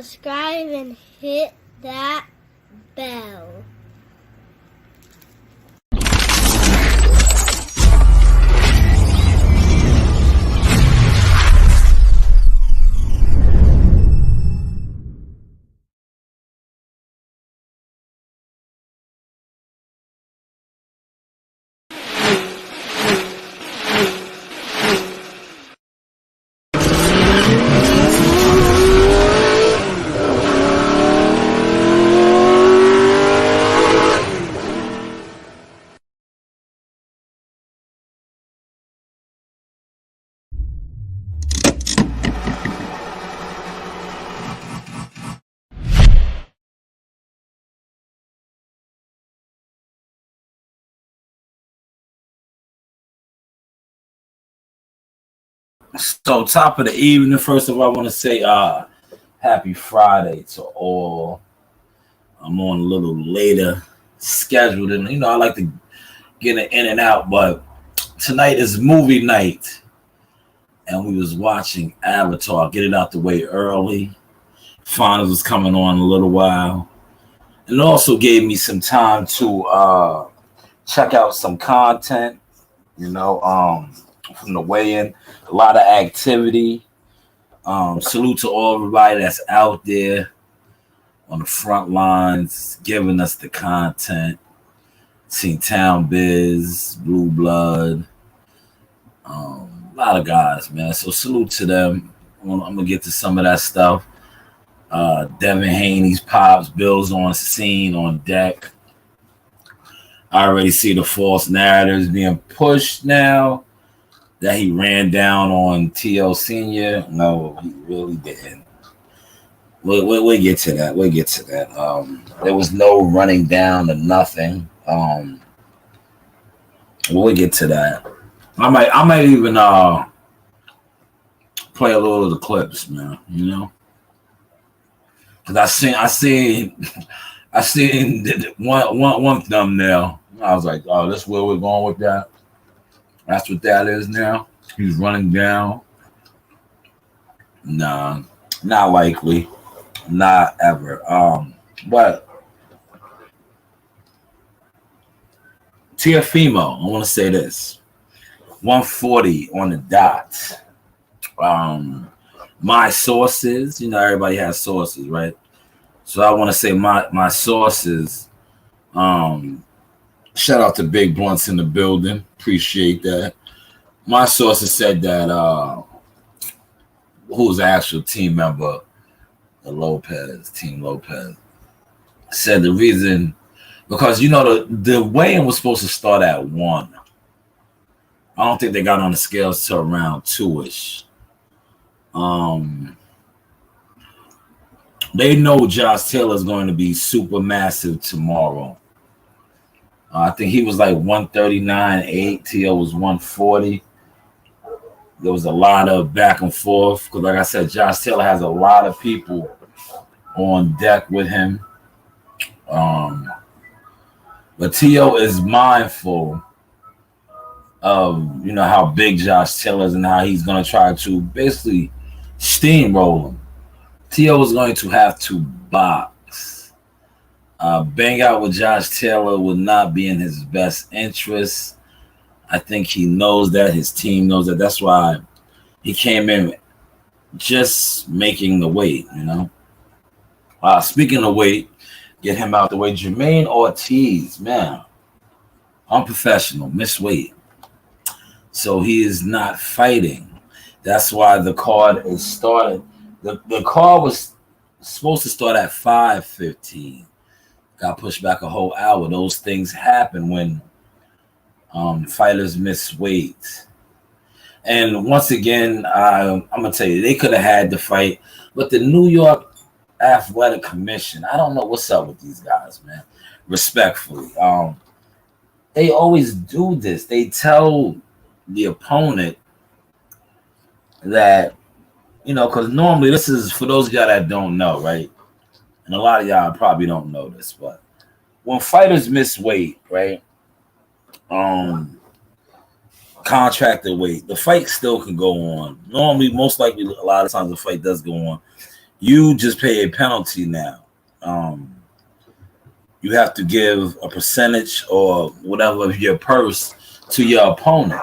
subscribe and hit that bell. So, top of the evening. First of all, I want to say happy Friday to all. I'm on a little later scheduled, and I like to get it in and out, but tonight is movie night, and we was watching Avatar. Get it out the way early. Finals was coming on in a little while, and it also gave me some time to check out some content. From the weigh-in, a lot of activity. Salute to all everybody that's out there on the front lines, giving us the content. Seen Town Biz, Blue Blood, a lot of guys, man. So salute to them. I'm gonna get to some of that stuff. Devin Haney's Pops, Bill's on scene, on deck. I already see the false narratives being pushed now. That he ran down on T.O. Senior. No, he really didn't. We'll get to that. We'll get to that. There was no running down to nothing. We'll get to that. I might even play a little of the clips, man. Because I seen one thumbnail. I was like, oh, this is where we're going with that. That's what that is now. He's running down. Nah, not likely. Not ever. But Tiafimo, I want to say this. 140 on the dot. My sources, everybody has sources, right? So I want to say my sources, shout out to Big Blunts in the building. Appreciate that. My sources said that who's the actual team member, Team Lopez, said the reason, because the weigh-in was supposed to start at 1. I don't think they got on the scales till around 2-ish. They know Josh Taylor is going to be super massive tomorrow. I think he was like 139.8. T.O. was 140. There was a lot of back and forth because, like I said, Josh Taylor has a lot of people on deck with him. But T.O. is mindful of how big Josh Taylor is and how he's going to try to basically steamroll him. T.O. is going to have to box. Bang out with Josh Taylor would not be in his best interest. I think he knows that. His team knows that. That's why he came in just making the weight, Speaking of weight, get him out the way. Jermaine Ortiz, man, unprofessional, missed weight. So he is not fighting. That's why the card is started. The card was supposed to start at 5:15. Got pushed back a whole hour. Those things happen when fighters miss weight. And once again, I'm going to tell you, they could have had the fight. But the New York Athletic Commission, I don't know what's up with these guys, man. Respectfully. They always do this. They tell the opponent that, because normally this is for those guys that don't know, right? And a lot of y'all probably don't know this, but when fighters miss weight, right? Contracted weight, the fight still can go on. Normally, most likely, a lot of times the fight does go on. You just pay a penalty now. You have to give a percentage or whatever of your purse to your opponent,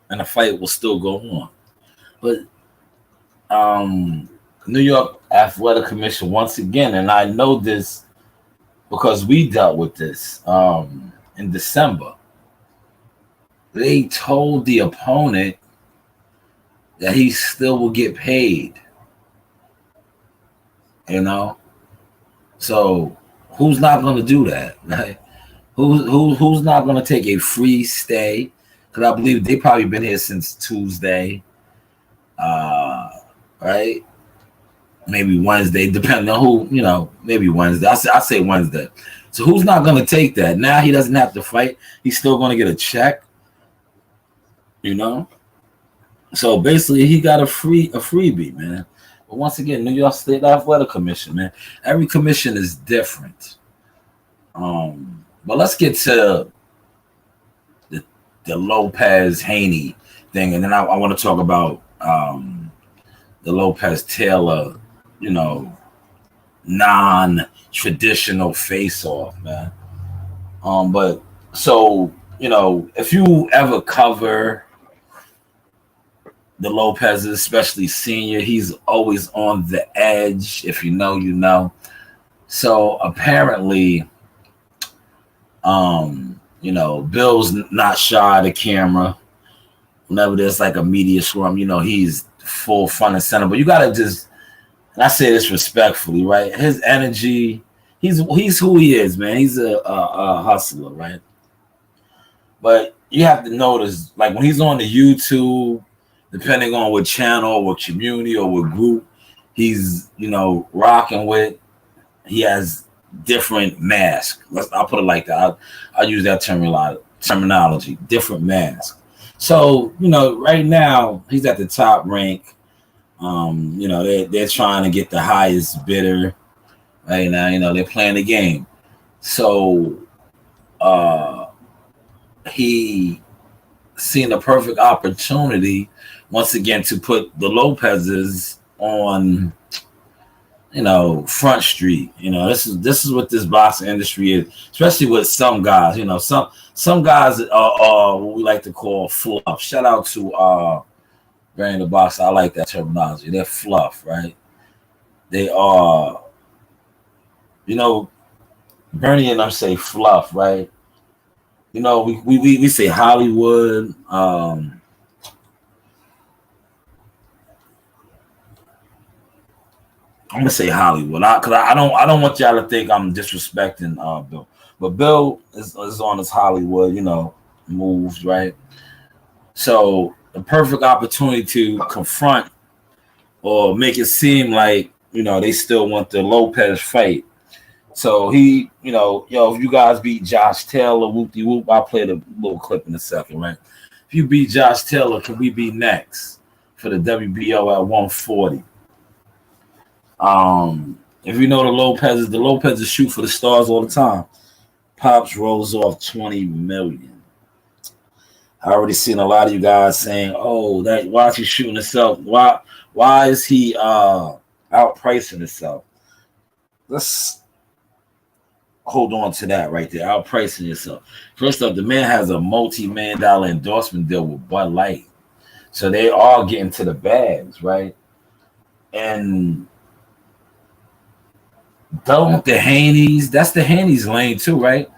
and the fight will still go on. But New York Athletic Commission once again, and I know this because we dealt with this in December. They told the opponent that he still will get paid. You know, so who's not going to do that? Right? Who's not going to take a free stay? Because I believe they probably been here since Tuesday, right? Maybe Wednesday, depending on who, maybe Wednesday. I say Wednesday. So who's not going to take that? Now he doesn't have to fight. He's still going to get a check, So basically, he got a freebie, man. But once again, New York State Athletic Commission, man. Every commission is different. But let's get to the Lopez Haney thing, and then I want to talk about the Lopez Taylor, non-traditional face-off, man. But so if you ever cover the Lopez's, especially senior, he's always on the edge. If you know, you know. So apparently, Bill's not shy of the camera. Whenever there's like a media scrum, he's full front and center. But you gotta just, and I say this respectfully, right? His energy, he's who he is, man. He's a hustler, right? But you have to notice, like when he's on the YouTube, depending on what channel, what community, or what group he's, rocking with, he has different masks. I'll put it like that. I'll use that terminology, different masks. So, right now he's at the top rank. They're trying to get the highest bidder right now. They're playing the game. So he seen the perfect opportunity once again to put the Lopez's on Front Street. This is what this boxing industry is, especially with some guys. Some guys are what we like to call fluff. Shout out to Brandon the Boxer. I like that terminology. They're fluff, right? They are, Bernie and them say fluff, right? We say Hollywood. I'm gonna say Hollywood, because I don't want y'all to think I'm disrespecting Bill, but Bill is on his Hollywood, moves, right? So the perfect opportunity to confront or make it seem like they still want the Lopez fight. So he, if you guys beat Josh Taylor, whoop-de-whoop, I'll play the little clip in a second, right? If you beat Josh Taylor, can we be next for the WBO at 140? If you know the Lopez's shoot for the stars all the time. Pops rolls off 20 million. I already seen a lot of you guys saying, "Oh, why is he shooting himself? Why is he outpricing himself?" Let's hold on to that right there. Outpricing yourself. First up, the man has a multi-million-dollar endorsement deal with Bud Light, so they are getting to the bags, right? And don't the Haney's, that's the Haney's lane too, right?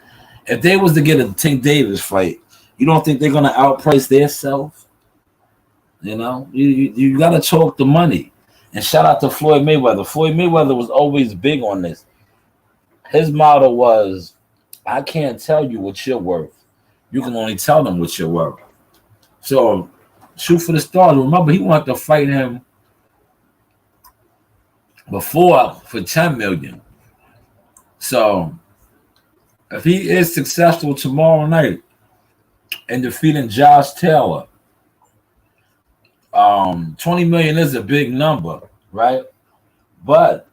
If they was to get a Tank Davis fight, you don't think they're gonna outprice their self? You gotta talk the money. And shout out to Floyd Mayweather. Floyd Mayweather was always big on this. His motto was, I can't tell you what you're worth. You can only tell them what you're worth. So shoot for the stars. Remember, he wanted to fight him before for 10 million. So if he is successful tomorrow night in defeating Josh Taylor, 20 million is a big number, right? But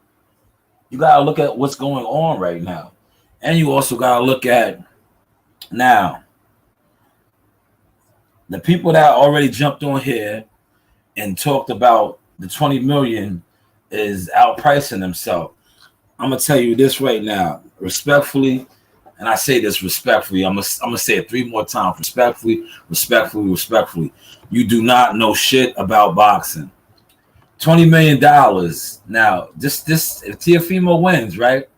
you gotta look at what's going on right now. And you also gotta look at now the people that already jumped on here and talked about the 20 million is outpricing himself. I'm gonna tell you this right now, respectfully, and I say this respectfully. I'm gonna say it 3 more times, respectfully, respectfully, respectfully. You do not know shit about boxing. $20 million. Now, this if Teofimo wins, right?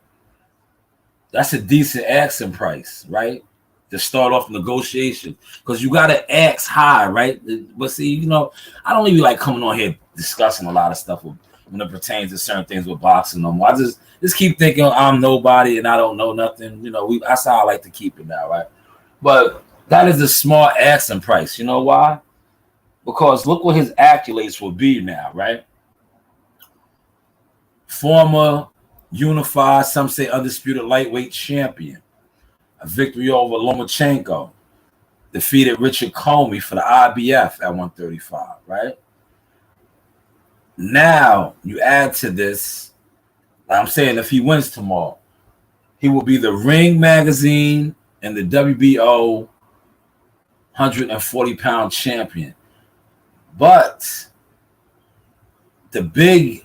That's a decent asking price, right? To start off negotiation, because you gotta ask high, right? But see, I don't even like coming on here discussing a lot of stuff when it pertains to certain things with boxing no more. I just keep thinking I'm nobody and I don't know nothing. That's how I like to keep it now, right? But that is a small asking price. You know why? Because look what his accolades will be now, right? Former unified, some say undisputed lightweight champion, a victory over Lomachenko, defeated Richard Comey for the IBF at 135, right? Now you add to this, I'm saying if he wins tomorrow, he will be the Ring Magazine and the WBO 140-pound champion. But the big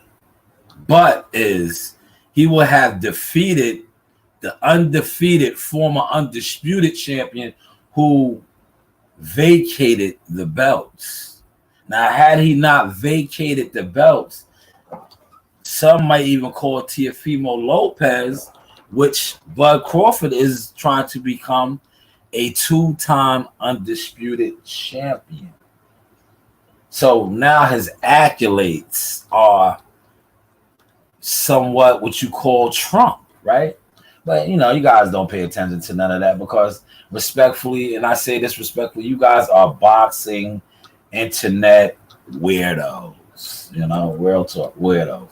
but is he will have defeated the undefeated former undisputed champion who vacated the belts. Now, had he not vacated the belts, some might even call Teofimo Lopez, which Bud Crawford is trying to become, a 2-time undisputed champion. So now his accolades are somewhat what you call Trump, right? But, you guys don't pay attention to none of that because respectfully, and I say this respectfully, you guys are boxing internet weirdos, real talk weirdos.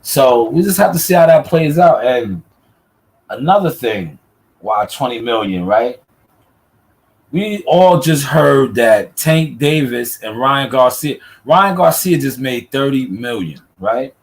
So we just have to see how that plays out. And another thing, why 20 million, right? We all just heard that Tank Davis and Ryan Garcia just made 30 million, right?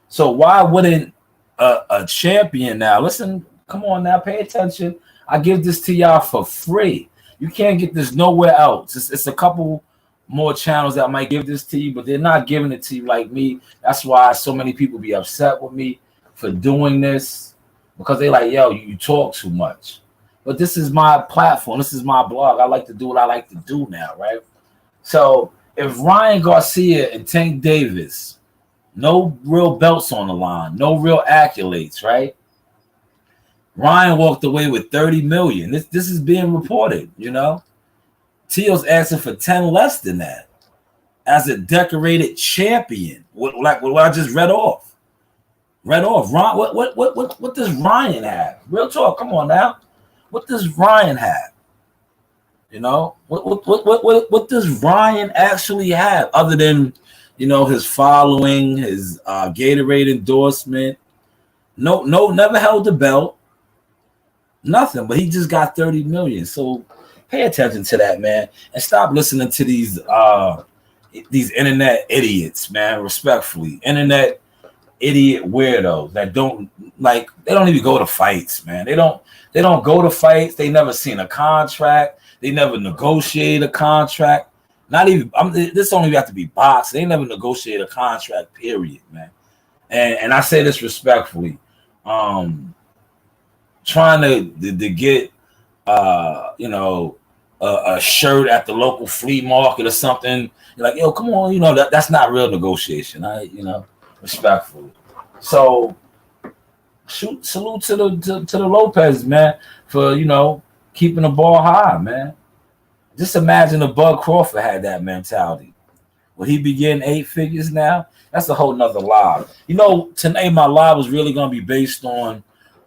So why wouldn't a champion now, listen, come on now, pay attention. I give this to y'all for free. You can't get this nowhere else. It's a couple more channels that might give this to you, but they're not giving it to you like me. That's why so many people be upset with me for doing this, because they like, yo, you talk too much. But this is my platform. This is my blog. I like to do what I like to do now, right? So if Ryan Garcia and Tank Davis, no real belts on the line, no real accolades, right? Ryan walked away with 30 million. This is being reported, Teo's asking for 10 less than that as a decorated champion. What I just read off. Ryan, what does Ryan have? Real talk, come on now. What does Ryan have? What does Ryan actually have other than his following, his Gatorade endorsement? No, never held the belt. Nothing, but he just got 30 million. So pay attention to that, man, and stop listening to these internet idiots, man. Respectfully, internet idiot weirdos that they don't even go to fights, man. They don't go to fights. They never seen a contract. They never negotiate a contract. Not even this only have to be boxing. They never negotiate a contract, period, man. And I say this respectfully. Trying to get a shirt at the local flea market or something. You're like, yo, come on, that's not real negotiation. Respectfully. So salute to the Lopez, man, for keeping the ball high, man. Just imagine if Bud Crawford had that mentality. Would he be getting 8 figures now? That's a whole nother live. Tonight my live was really gonna be based on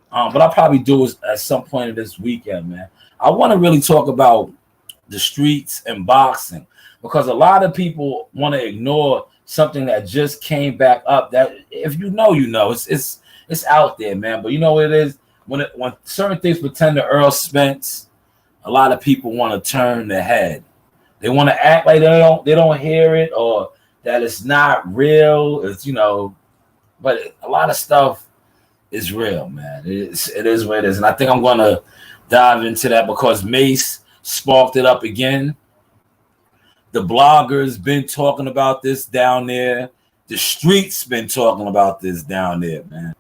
but I'll probably do it at some point of this weekend, man. I want to really talk about the streets and boxing because a lot of people want to ignore something that just came back up. That if it's out there, man. But you know what it is? When certain things pretend to Earl Spence, a lot of people want to turn their head. They want to act like they don't hear it or that it's not real. It's but a lot of stuff is real, man. It is what it is. And I think I'm going to dive into that because Mace sparked it up again. The bloggers been talking about this down there The streets been talking about this down there, man.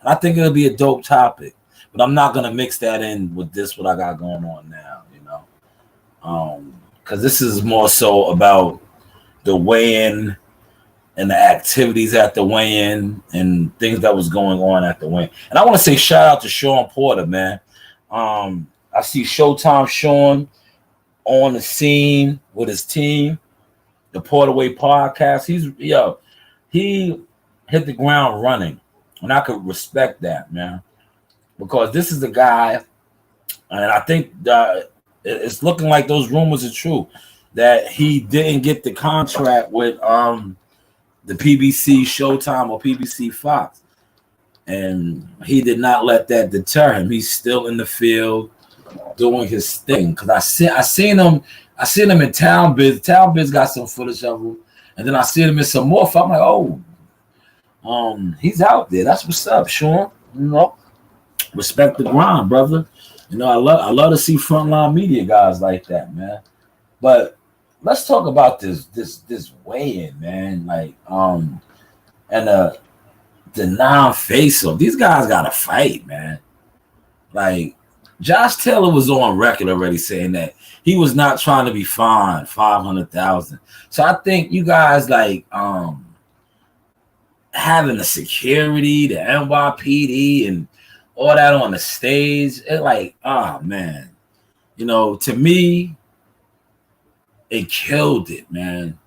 And I think it'll be a dope topic. But I'm not gonna mix that in with this what I got going on now, you know. Because this is more so about the weigh-in and the activities at the weigh-in and things that was going on at the weigh-in. And I want to say shout out to Sean Porter, man. I see Showtime Sean on the scene with his team, the Porter Way podcast. He hit the ground running, and I could respect that, man, because this is the guy, and I think it's looking like those rumors are true that he didn't get the contract with the PBC Showtime or PBC Fox, and he did not let that deter him. He's still in the field doing his thing. Because I seen him in Town Biz. Town Biz got some footage of him, and then I seen him in some more. I'm like, oh, he's out there. That's what's up, Sean. You know, respect the grind, brother. You know, I love to see frontline media guys like that, man. But let's talk about this weigh-in, man. Like, and the non-face-off. These guys got to fight, man. Like, Josh Taylor was on record already saying that he was not trying to be fined $500,000. So I think you guys like having the security, the NYPD, and all that on the stage. It like, oh man, you know, to me, it killed it, man.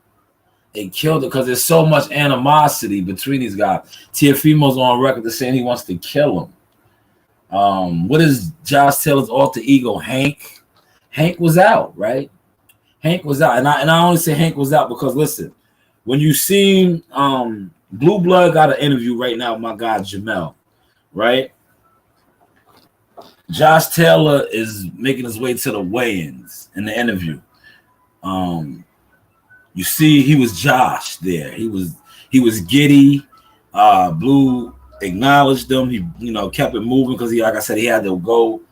It killed it because there's so much animosity between these guys. Teofimo's on record to saying he wants to kill him. What is Josh Taylor's alter ego, Hank? Hank was out, right? Hank was out. And I only say Hank was out because, listen, when you see Blue Blood got an interview right now with my guy Jamel, right? Josh Taylor is making his way to the weigh-ins in the interview. You see, he was Josh there. He was giddy. Blue acknowledged him. He, you know, kept it moving because he, like I said, he had to go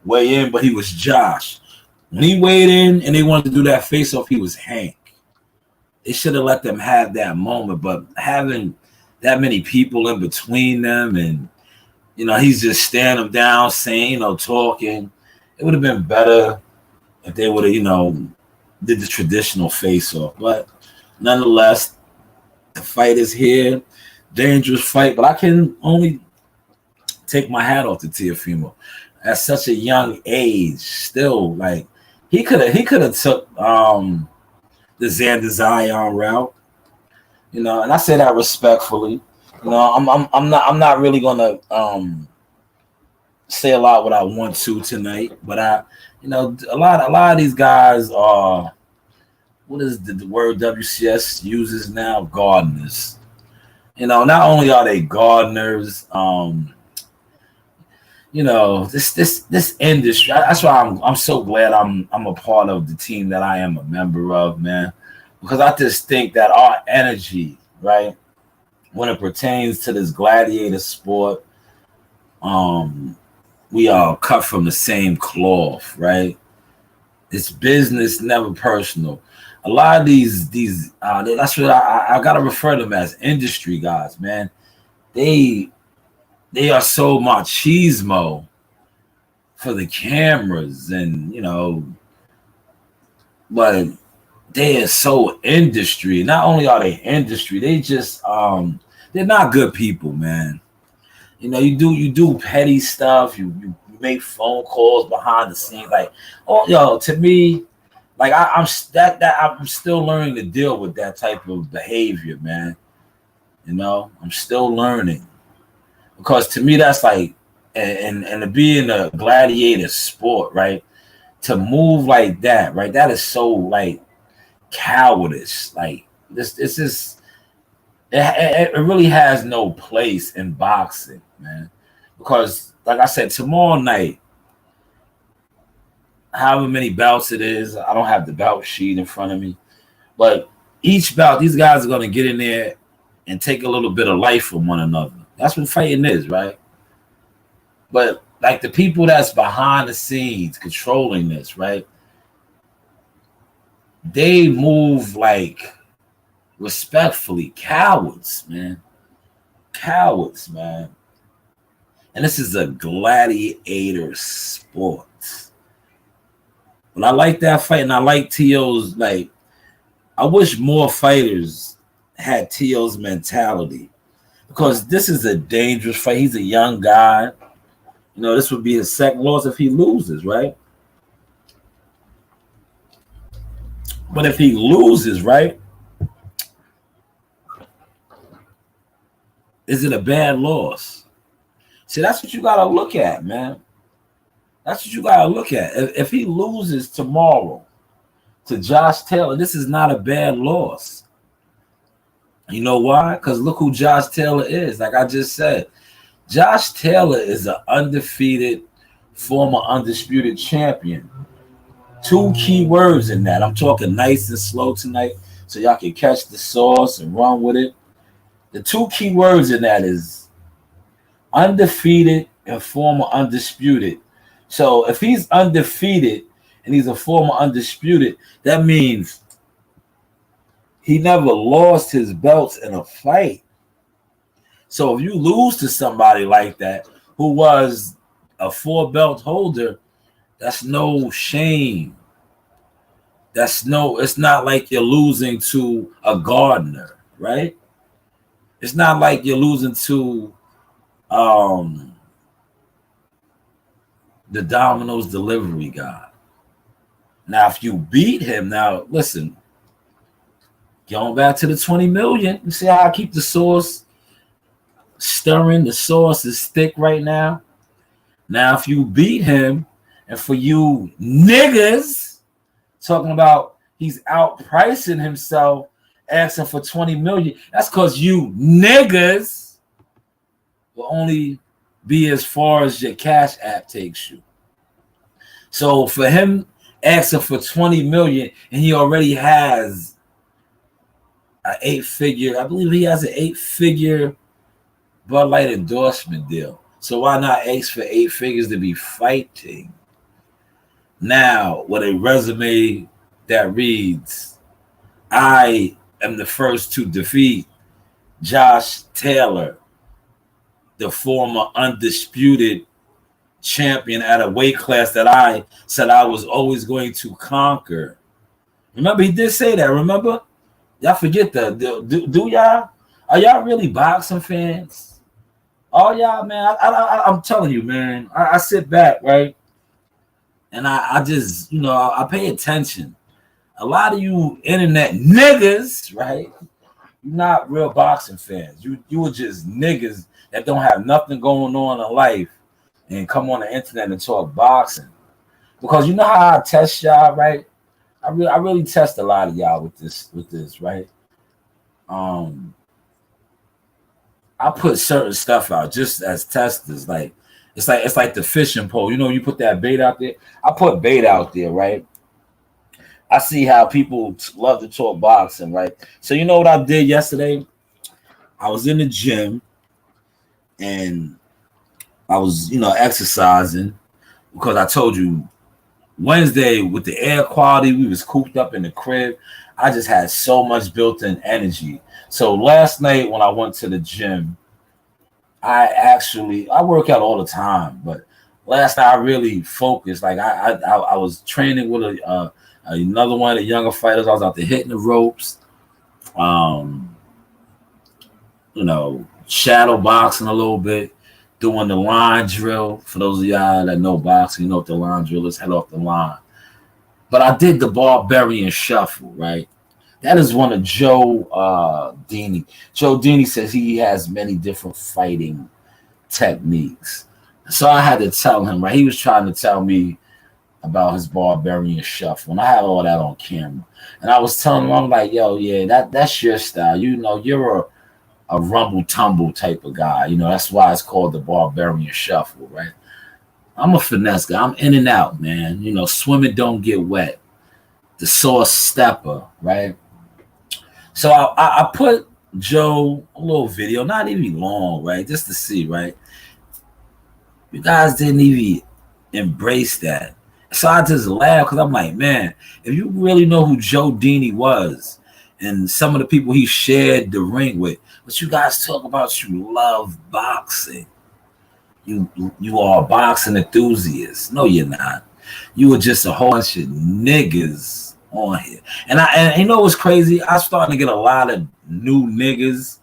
weigh in, but he was Josh. When he weighed in and they wanted to do that face-off, he was Hank. They should have let them have that moment, but having that many people in between them and, you know, he's just staring them down, saying, you know, talking. It would have been better if they would have, you know, did the traditional face-off. But nonetheless, the fight is here. Dangerous fight, but I can only take my hat off to Teofimo. At such a young age, still, like, he could have took the Xander Zion route, you know, and I say that respectfully. You know, I'm not really gonna say a lot what I want to tonight, but you know, a lot of these guys are, what is the word WCS uses now? Gardeners. You know, not only are they gardeners, you know, this industry. That's why I'm so glad I'm a part of the team that I am a member of, man. Because I just think that our energy, right, when it pertains to this gladiator sport, we are cut from the same cloth, right? It's business, never personal. A lot of these that's what I gotta refer to them as industry guys, man. They are so machismo for the cameras, and you know, but they are so industry. Not only are they industry, they just they're not good people, man. You know, you do petty stuff, you make phone calls behind the scenes, like, oh, yo, to me. Like I'm still learning to deal with that type of behavior, man. You know, I'm still learning, because to me that's like, and to be in a gladiator sport, right? To move like that, right? That is so like cowardice. Like this, it's just it really has no place in boxing, man. Because like I said, tomorrow night, however many bouts it is, I don't have the bout sheet in front of me, but each bout, these guys are going to get in there and take a little bit of life from one another. That's what fighting is, right? But like the people that's behind the scenes controlling this, right? They move like Respectfully, cowards, man. Cowards, man. And this is a gladiator sport. But I like that fight, and I like T.O.'s, like, I wish more fighters had T.O.'s mentality. Because this is a dangerous fight. He's a young guy. You know, this would be his second loss if he loses, right? But if he loses, right, is it a bad loss? See, that's what you got to look at, man. That's what you got to look at. If he loses tomorrow to Josh Taylor, this is not a bad loss. You know why? Because look who Josh Taylor is. Like I just said, Josh Taylor is an undefeated, former undisputed champion. Two key words in that. I'm talking nice and slow tonight so y'all can catch the sauce and run with it. The two key words in that is undefeated and former undisputed. So if he's undefeated and he's a former undisputed, that means he never lost his belts in a fight. So if you lose to somebody like that who was a 4-belt holder, that's no shame. It's not like you're losing to a gardener, right? It's not like you're losing to the Domino's delivery guy. Now, if you beat him, now listen, going back to the 20 million, you see how I keep the sauce stirring? The sauce is thick right now. Now, if you beat him, and for you niggas talking about he's outpricing himself, asking for 20 million, that's because you niggas will only be as far as your Cash App takes you. So for him asking for 20 million and he already has an 8-figure, I believe he has an 8-figure Bud Light endorsement deal. So why not ask for 8 figures to be fighting? Now, with a resume that reads, I am the first to defeat Josh Taylor, the former undisputed champion at a weight class that I said I was always going to conquer. Remember, he did say that. Remember? Y'all forget that. Do y'all? Are y'all really boxing fans? Oh, y'all, man. I'm telling you, man. I sit back, right? And I just, I pay attention. A lot of you internet niggas, right? You're not real boxing fans. You are just niggas that don't have nothing going on in life and come on the internet and talk boxing. Because you know how I test y'all, right? I really test a lot of y'all with this, right? I put certain stuff out just as testers. Like it's like the fishing pole. You put that bait out there. I put bait out there, right? I see how people love to talk boxing, right? So you know what I did yesterday? I was in the gym and I was, exercising because I told you Wednesday with the air quality, we was cooped up in the crib. I just had so much built-in energy. So last night when I went to the gym, I work out all the time, but last night I really focused. Like I was training with another one of the younger fighters. I was out there hitting the ropes, shadow boxing a little bit, doing the line drill. For those of y'all that know boxing, you know what the line drill is, head off the line. But I did the barbarian shuffle, right? That is one of Joe Dini. Joe Dini says he has many different fighting techniques. So I had to tell him, right? He was trying to tell me about his barbarian shuffle, and I had all that on camera. And I was telling him, I'm like, yo, yeah, that's your style. You're a rumble tumble type of guy. That's why it's called the barbarian shuffle, right? I'm a finesse guy. I'm in and out, man. Swimming don't get wet. The sauce stepper, right? So I put Joe a little video, not even long, right? Just to see, right? You guys didn't even embrace that. So I just laughed because I'm like, man, if you really know who Joe Dini was, and some of the people he shared the ring with. But you guys talk about you love boxing. You are a boxing enthusiast. No, you're not. You were just a whole bunch of niggas on here. And you know what's crazy? I'm starting to get a lot of new niggas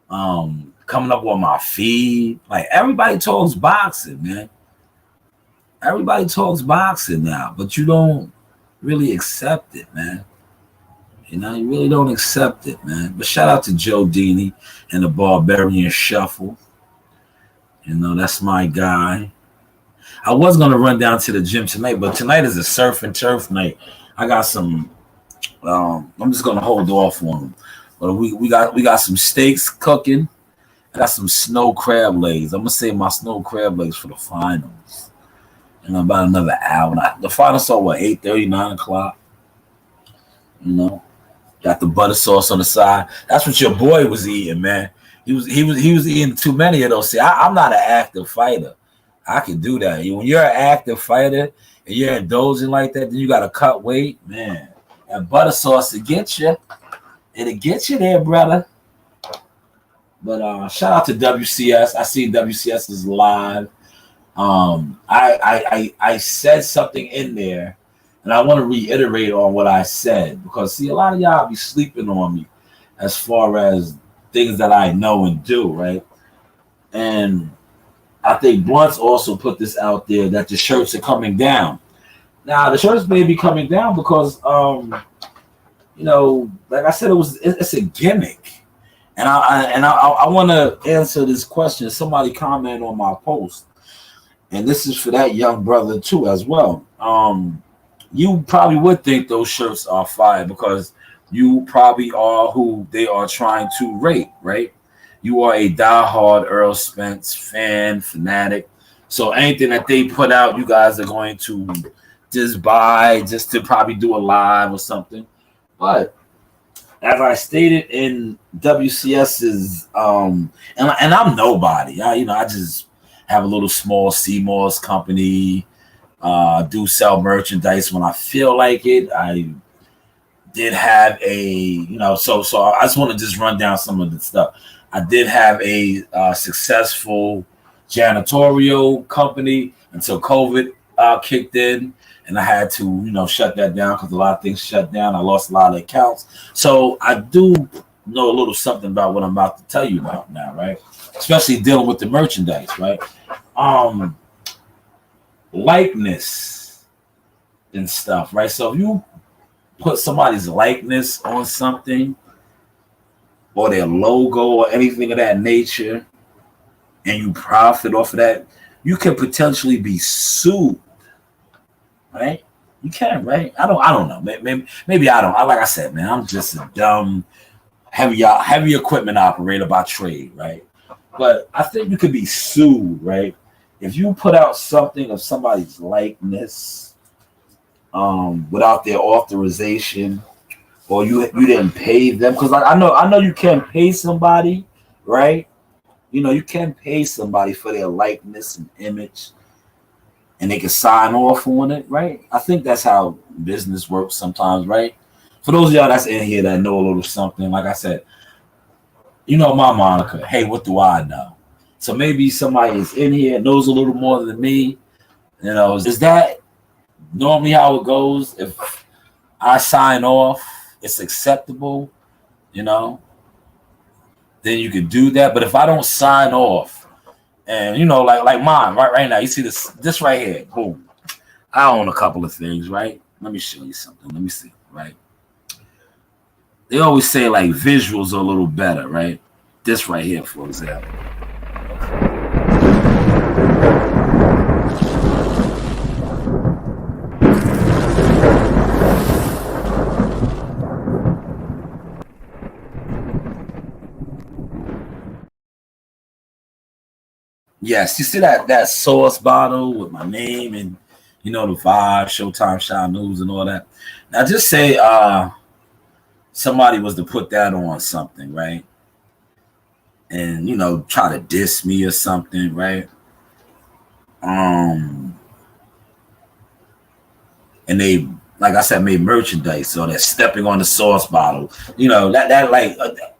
coming up on my feed. Like everybody talks boxing, man. Everybody talks boxing now, but you don't really accept it, man. You know, you really don't accept it, man. But shout out to Joe Dini and the Barbarian Shuffle. You know, that's my guy. I was gonna run down to the gym tonight, but tonight is a surf and turf night. I got some. I'm just gonna hold off on them. But we got some steaks cooking. I got some snow crab legs. I'm gonna save my snow crab legs for the finals. And about another hour. The finals are what 8:30, 9 o'clock. You know, got the butter sauce on the side. That's what your boy was eating, man. He was eating too many of those. See, I'm not an active fighter. I can do that. When you're an active fighter and you're indulging like that, then you got to cut weight, man. That butter sauce to get you. It'll get you there, brother. But shout out to WCS. I see WCS is live. I said something in there, and I want to reiterate on what I said because see, a lot of y'all be sleeping on me as far as things that I know and do, right? And I think Blunt's also put this out there that the shirts are coming down. Now the shirts may be coming down because you know, like I said, it's a gimmick. And I want to answer this question. Somebody commented on my post, and this is for that young brother too as well. You probably would think those shirts are fire because you probably are who they are trying to rate, right? You are a diehard Earl Spence fan, fanatic. So anything that they put out, you guys are going to just buy just to probably do a live or something. But as I stated in WCS's, and I'm nobody. I just have a little small CMOS company. Do sell merchandise when I feel like it. I did have so I just want to just run down some of the stuff. I did have a successful janitorial company until COVID kicked in, and I had to shut that down because a lot of things shut down. I lost a lot of accounts, so I do know a little something about what I'm about to tell you about now, right? Especially dealing with the merchandise, right? Likeness and stuff, right? So if you put somebody's likeness on something or their logo or anything of that nature and you profit off of that, you can potentially be sued, right? You can, right? I don't know. Maybe I don't. Like I said, man, I'm just a dumb heavy equipment operator by trade, right? But I think you could be sued, right? If you put out something of somebody's likeness without their authorization, or you didn't pay them, because I know you can pay somebody, right? You can pay somebody for their likeness and image, and they can sign off on it, right? I think that's how business works sometimes, right? For those of y'all that's in here that know a little something, like I said, my moniker. Hey, what do I know? So maybe somebody is in here knows a little more than me. Is that normally how it goes? If I sign off, it's acceptable, then you can do that. But if I don't sign off, and like mine right now, you see this right here, boom. I own a couple of things, right? Let me show you something. Let me see, right? They always say like visuals are a little better, right? This right here, for example. Yes, you see that sauce bottle with my name and the vibe, Showtime, Shanewz, and all that. Now just say somebody was to put that on something, right? And try to diss me or something, right? And they like I said, made merchandise. So they're stepping on the sauce bottle. That like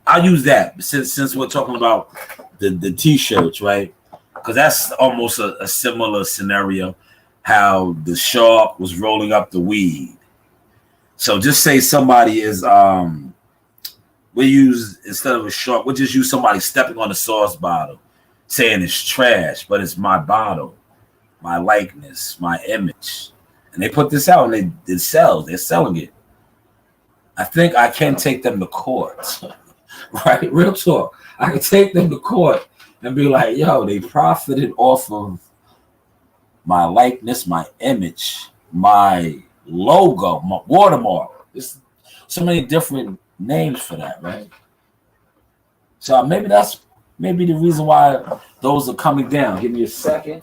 I'll use that since we're talking about the t-shirts, right? Because that's almost a similar scenario. How the shark was rolling up the weed. So just say somebody is we use instead of a shark, we just use somebody stepping on the sauce bottle, saying it's trash, but it's my bottle, my likeness, my image. And they put this out and it sells. They're selling it. I think I can take them to court. Right? Real talk. I can take them to court and be like, yo, they profited off of my likeness, my image, my logo, my watermark. There's so many different names for that, right? So maybe that's maybe the reason why those are coming down. Give me a second.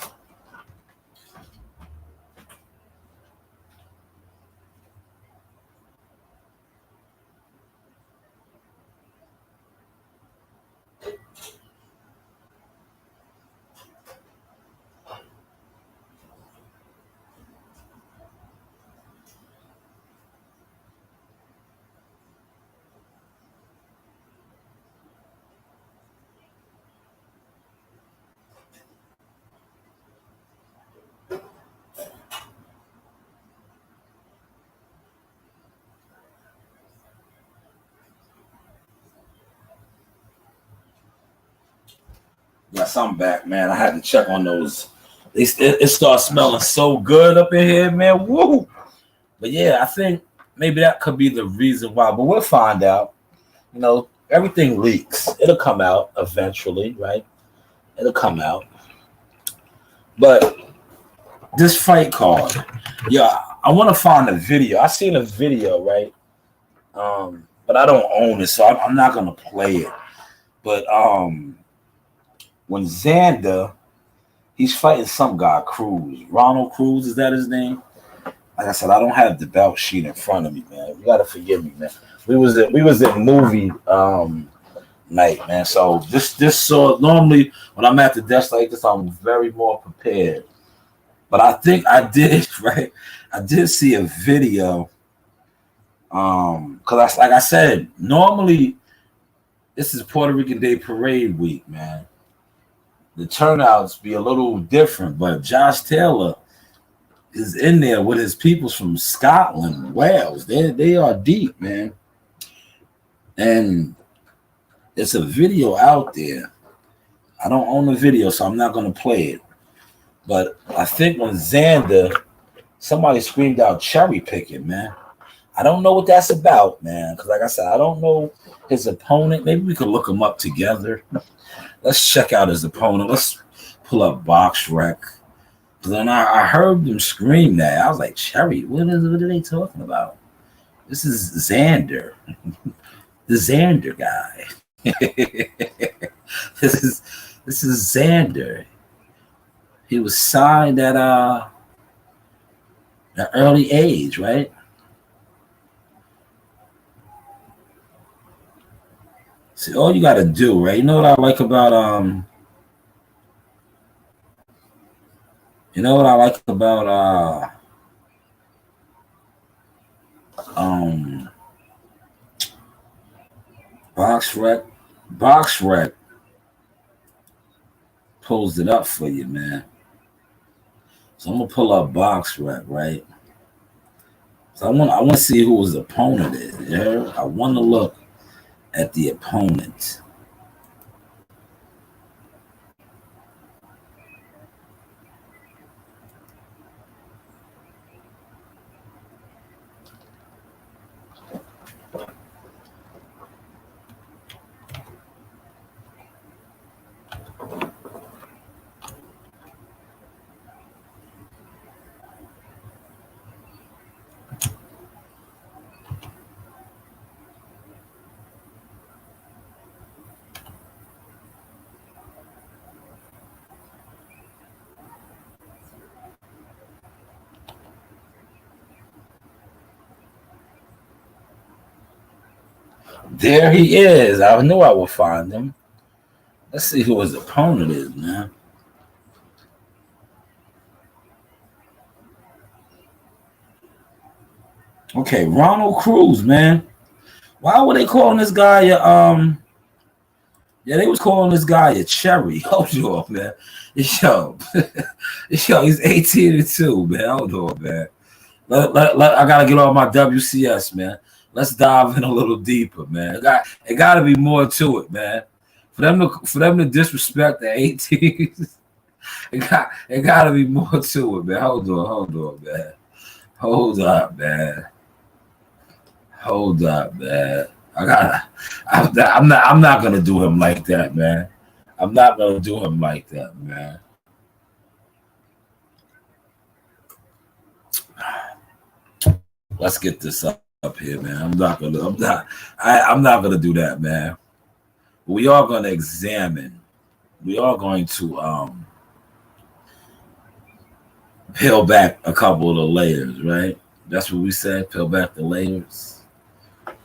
Yes, I'm back, man. I had to check on those. It starts smelling so good up in here, man. Woo! But yeah, I think maybe that could be the reason why. But we'll find out. Everything leaks. It'll come out eventually, right? It'll come out. But this fight card, yeah, I want to find a video. I seen a video, right? But I don't own it, so I'm not gonna play it. But when Xander, he's fighting some guy, Cruz. Ronald Cruz, is that his name? Like I said, I don't have the belt sheet in front of me, man. You gotta forgive me, man. We was at movie night, man. So so normally when I'm at the desk like this, I'm very more prepared. But I think I did, right? I did see a video. Cause like I said, normally this is Puerto Rican Day Parade week, man. The turnouts be a little different, but Josh Taylor is in there with his peoples from Scotland, Wales. They are deep, man. And it's a video out there. I don't own the video, so I'm not gonna play it. But I think when Xander, somebody screamed out cherry picking, man. I don't know what that's about, man. Because like I said, I don't know his opponent. Maybe we could look him up together. Let's check out his opponent. Let's pull up Box Rec. Then I heard them scream that. I was like, cherry, what are they talking about? This is Xander. The Xander guy. This is Xander. He was signed at an early age, right? See, all you gotta do, right? You know what I like about Box Rec. Box Rec pulls it up for you, man. So I'm gonna pull up Box Rec, right? So I want to see who his opponent is. Yeah, I want to look at the opponent. There he is. I knew I would find him. Let's see who his opponent is, man. Okay, Ronald Cruz, man. Why were they calling this guy yeah, they was calling this guy a cherry. Hold on, man. Yo, yo, he's 18 and 2, man. Hold on, man. I gotta get all my WCS, man. Let's dive in a little deeper, man. It got to be more to it, man. For them to disrespect the 18s, it got to be more to it, man. Hold on, man. Hold up, man. Hold up, man. I'm not gonna do him like that, man. I'm not gonna do him like that, man. Let's get this up here, man. I'm not gonna do that, man. We are gonna examine. We are going to peel back a couple of the layers, right? That's what we said. Peel back the layers.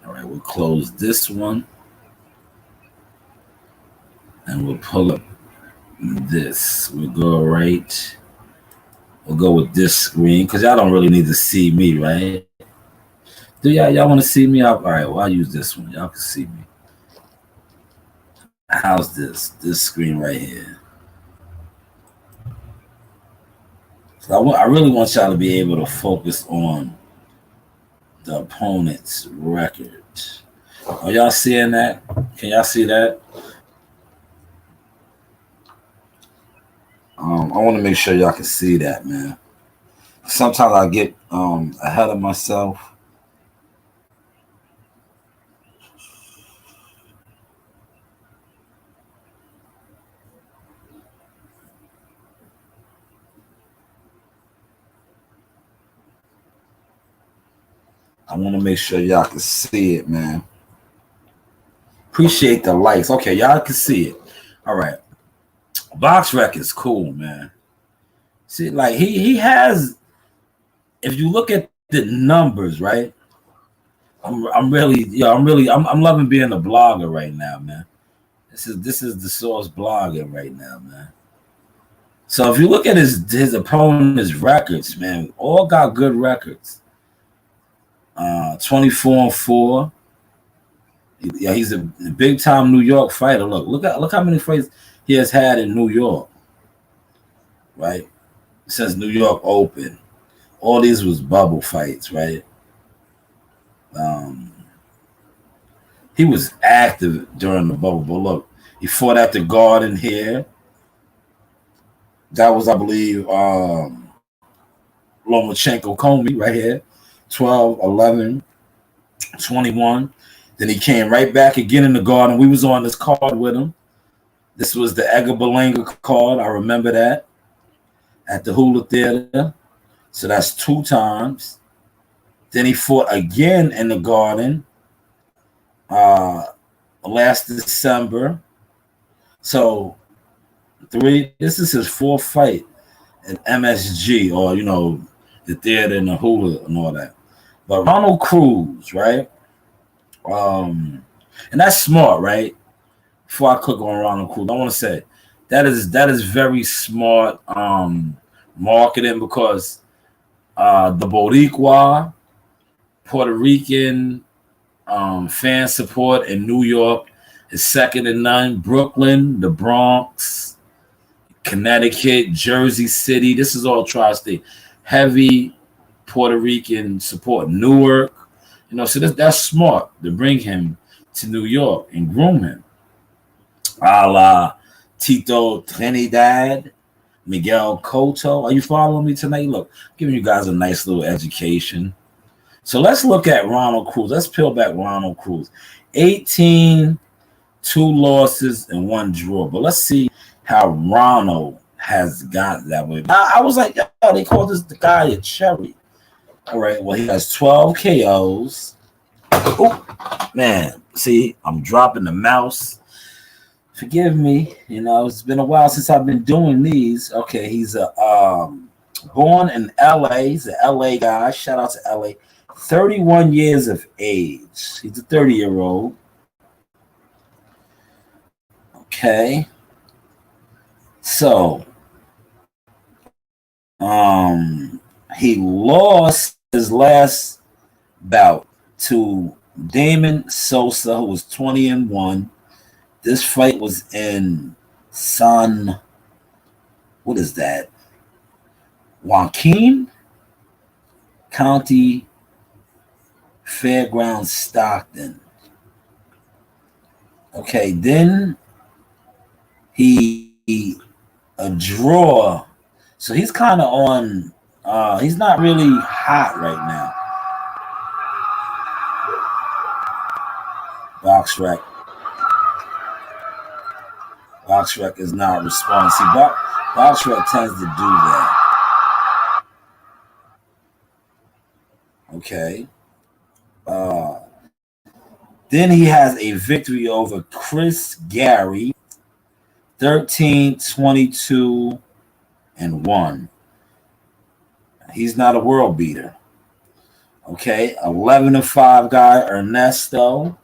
All right, we'll close this one and we'll pull up this. We'll go right. We'll go with this screen because y'all don't really need to see me, right? Do y'all want to see me? All right, well, I'll use this one. Y'all can see me. How's this? This screen right here. So I really want y'all to be able to focus on the opponent's record. Are y'all seeing that? Can y'all see that? I want to make sure y'all can see that, man. Sometimes I get ahead of myself. I want to make sure y'all can see it, man. Appreciate the likes. Okay, y'all can see it. All right. Box record's cool, man. See, like he has. If you look at the numbers, right? I'm really, I'm loving being a blogger right now, man. This is the source blogging right now, man. So if you look at his opponent's records, man, all got good records. 24-4. Yeah, he's a big time New York fighter. Look how many fights he has had in New York. Right? It says New York Open. All these was bubble fights, right? He was active during the bubble, but look, he fought at the Garden here. That was, I believe, Lomachenko Comey right here. 12, 11, 21. Then he came right back again in the Garden. We was on this card with him. This was the Edgar Berlanga card. I remember that. At the Hula Theater. So that's 2 times. Then he fought again in the Garden last December. So 3. This is his 4th fight at MSG, or the theater and the Hula and all that. But Ronald Cruz, right? And that's smart, right? Before I click on Ronald Cruz, I want to say that is very smart marketing, because the Boricua, Puerto Rican fan support in New York is second to none. Brooklyn, the Bronx, Connecticut, Jersey City. This is all tri-state. Heavy Puerto Rican support. Newark. So that's smart to bring him to New York and groom him. A la Tito Trinidad, Miguel Cotto. Are you following me tonight? Look, giving you guys a nice little education. So let's look at Ronald Cruz. Let's peel back Ronald Cruz. 18, 2 losses, and 1 draw. But let's see how Ronald has got that way. I was like, yo, they called this the guy a cherry. All right, well, he has 12 KOs. Oh, man. See, I'm dropping the mouse. Forgive me. It's been a while since I've been doing these. Okay, he's born in LA. He's an LA guy. Shout out to LA. 31 years of age. He's a 30-year-old. Okay. So, he lost his last bout to Damon Sosa, who was 20-1. This fight was in what is that? Joaquin County Fairgrounds, Stockton. Okay, then he a draw. So he's kind of on. He's not really hot right now. Boxrec is not responding. See, Boxrec tends to do that. Okay. Then he has a victory over Chris Gary, 13-22-1. He's not a world beater. Okay, 11-5 guy Ernesto.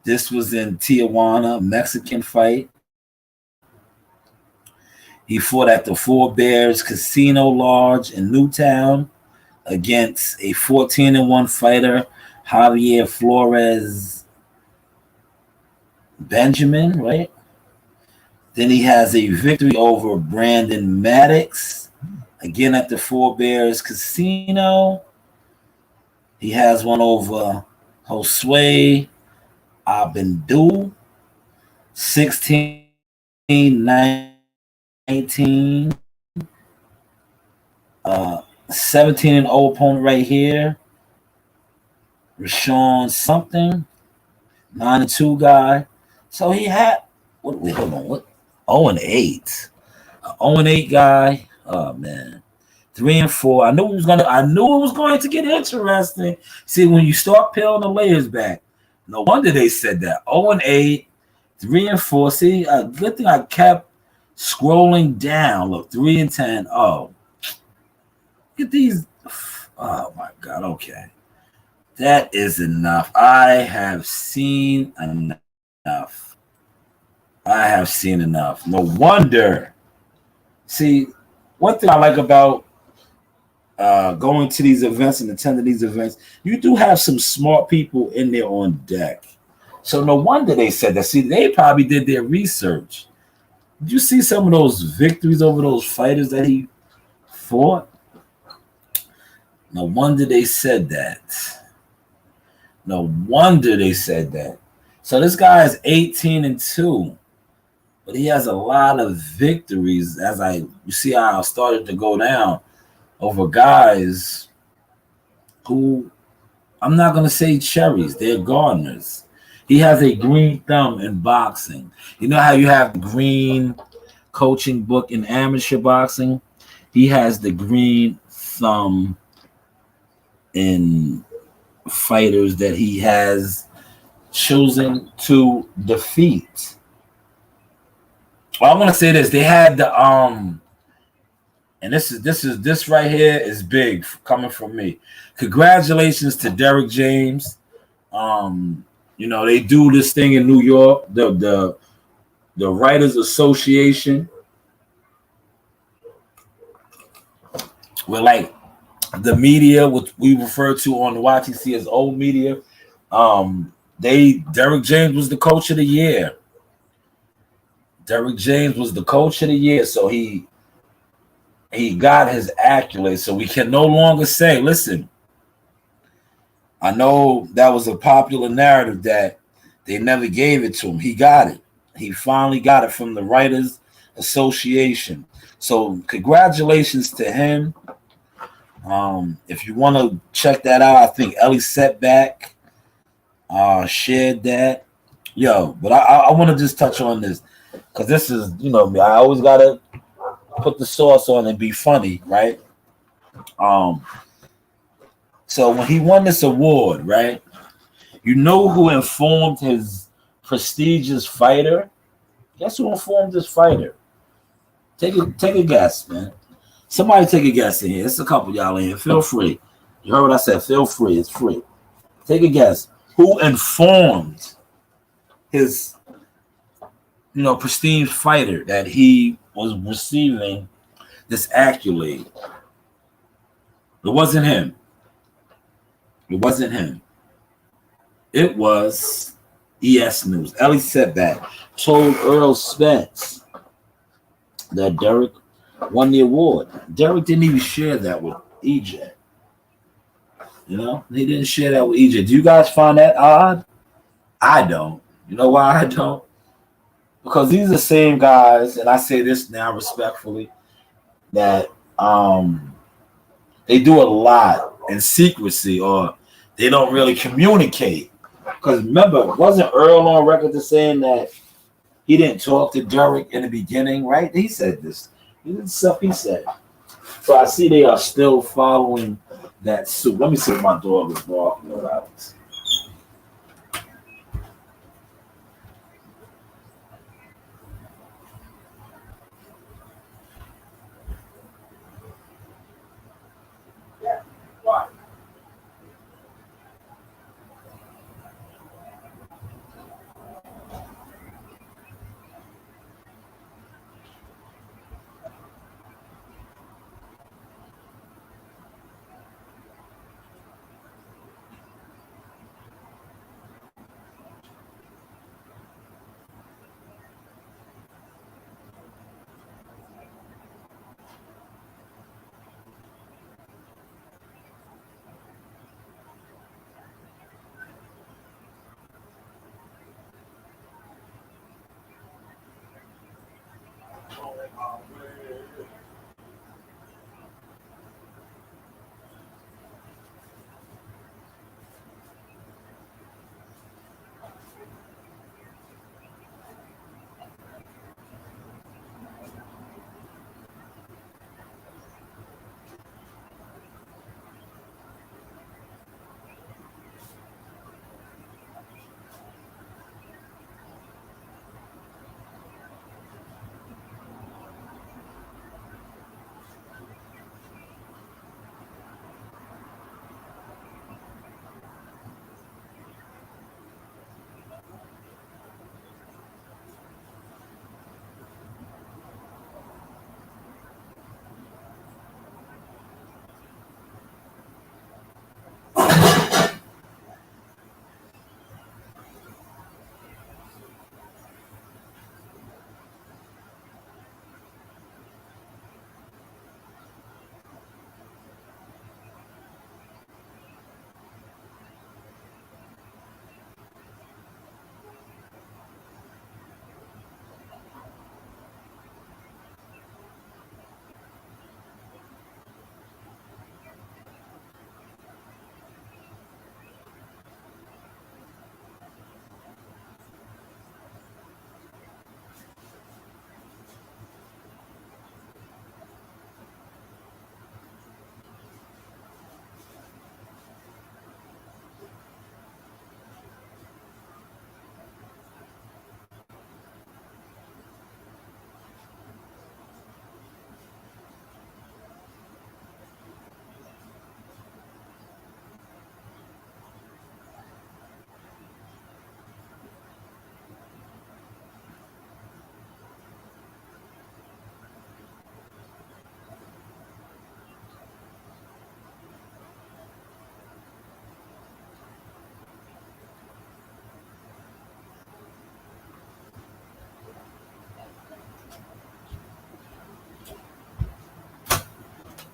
This was in Tijuana, Mexican fight. He fought at the Four Bears Casino Lodge in Newtown against a 14-1 fighter, Javier Flores Benjamin, right? Then he has a victory over Brandon Maddox, again at the Four Bears Casino. He has one over Josue Abendul, 16-19, 17-0 opponent right here. Rashawn something, 9-2 guy. So he had hold on, what? 0-8. 0-8 guy. Oh man. 3-4. I knew it was going to get interesting. See, when you start peeling the layers back, no wonder they said that. 0-8, 3-4. See, a good thing I kept scrolling down. Look, 3-10. Oh, look at these. Oh my God. Okay. That is enough. I have seen enough. No wonder. See, one thing I like about going to these events and attending these events, you do have some smart people in there on deck. So no wonder they said that. See, they probably did their research. Did you see some of those victories over those fighters that he fought? No wonder they said that. So this guy is 18-2, but he has a lot of victories. You see how I started to go down over guys who I'm not going to say cherries, they're gardeners. He has a green thumb in boxing. You know how you have the green coaching book in amateur boxing? He has the green thumb in fighters that he has chosen to defeat. Well, I'm gonna say this. They had the and this right here is big coming from me. Congratulations to Derek James. They do this thing in New York, the Writers Association, where like the media, which we refer to on the YTC as old media, Derek James was the coach of the year. So he got his accolades. So we can no longer say, listen, I know that was a popular narrative that they never gave it to him. He got it. He finally got it from the Writers Association. So congratulations to him. If you want to check that out, I think Ellie Setback shared that. But I want to just touch on this because this is, me. I always got to put the sauce on and be funny, right? So when he won this award, right, you know who informed his prestigious fighter? Guess who informed this fighter? Take a guess, man. Somebody take a guess in here. It's a couple y'all in here. Feel free. You heard what I said. Feel free. It's free. Take a guess. Who informed his, prestige fighter that he was receiving this accolade? It wasn't him. It wasn't him. It was ES News. Ellie said that. Told Earl Spence that Derek won the award. Derek didn't even share that with EJ. You know, he didn't share that with EJ. Do you guys find that odd? I don't. You know why I don't? Because these are the same guys, and I say this now respectfully, that they do a lot in secrecy or they don't really communicate. Because remember, wasn't Earl on record to saying that he didn't talk to Derek in the beginning, right? He said this. This is stuff he said. So I see they are still following that suit. Let me see if my dog is barking around.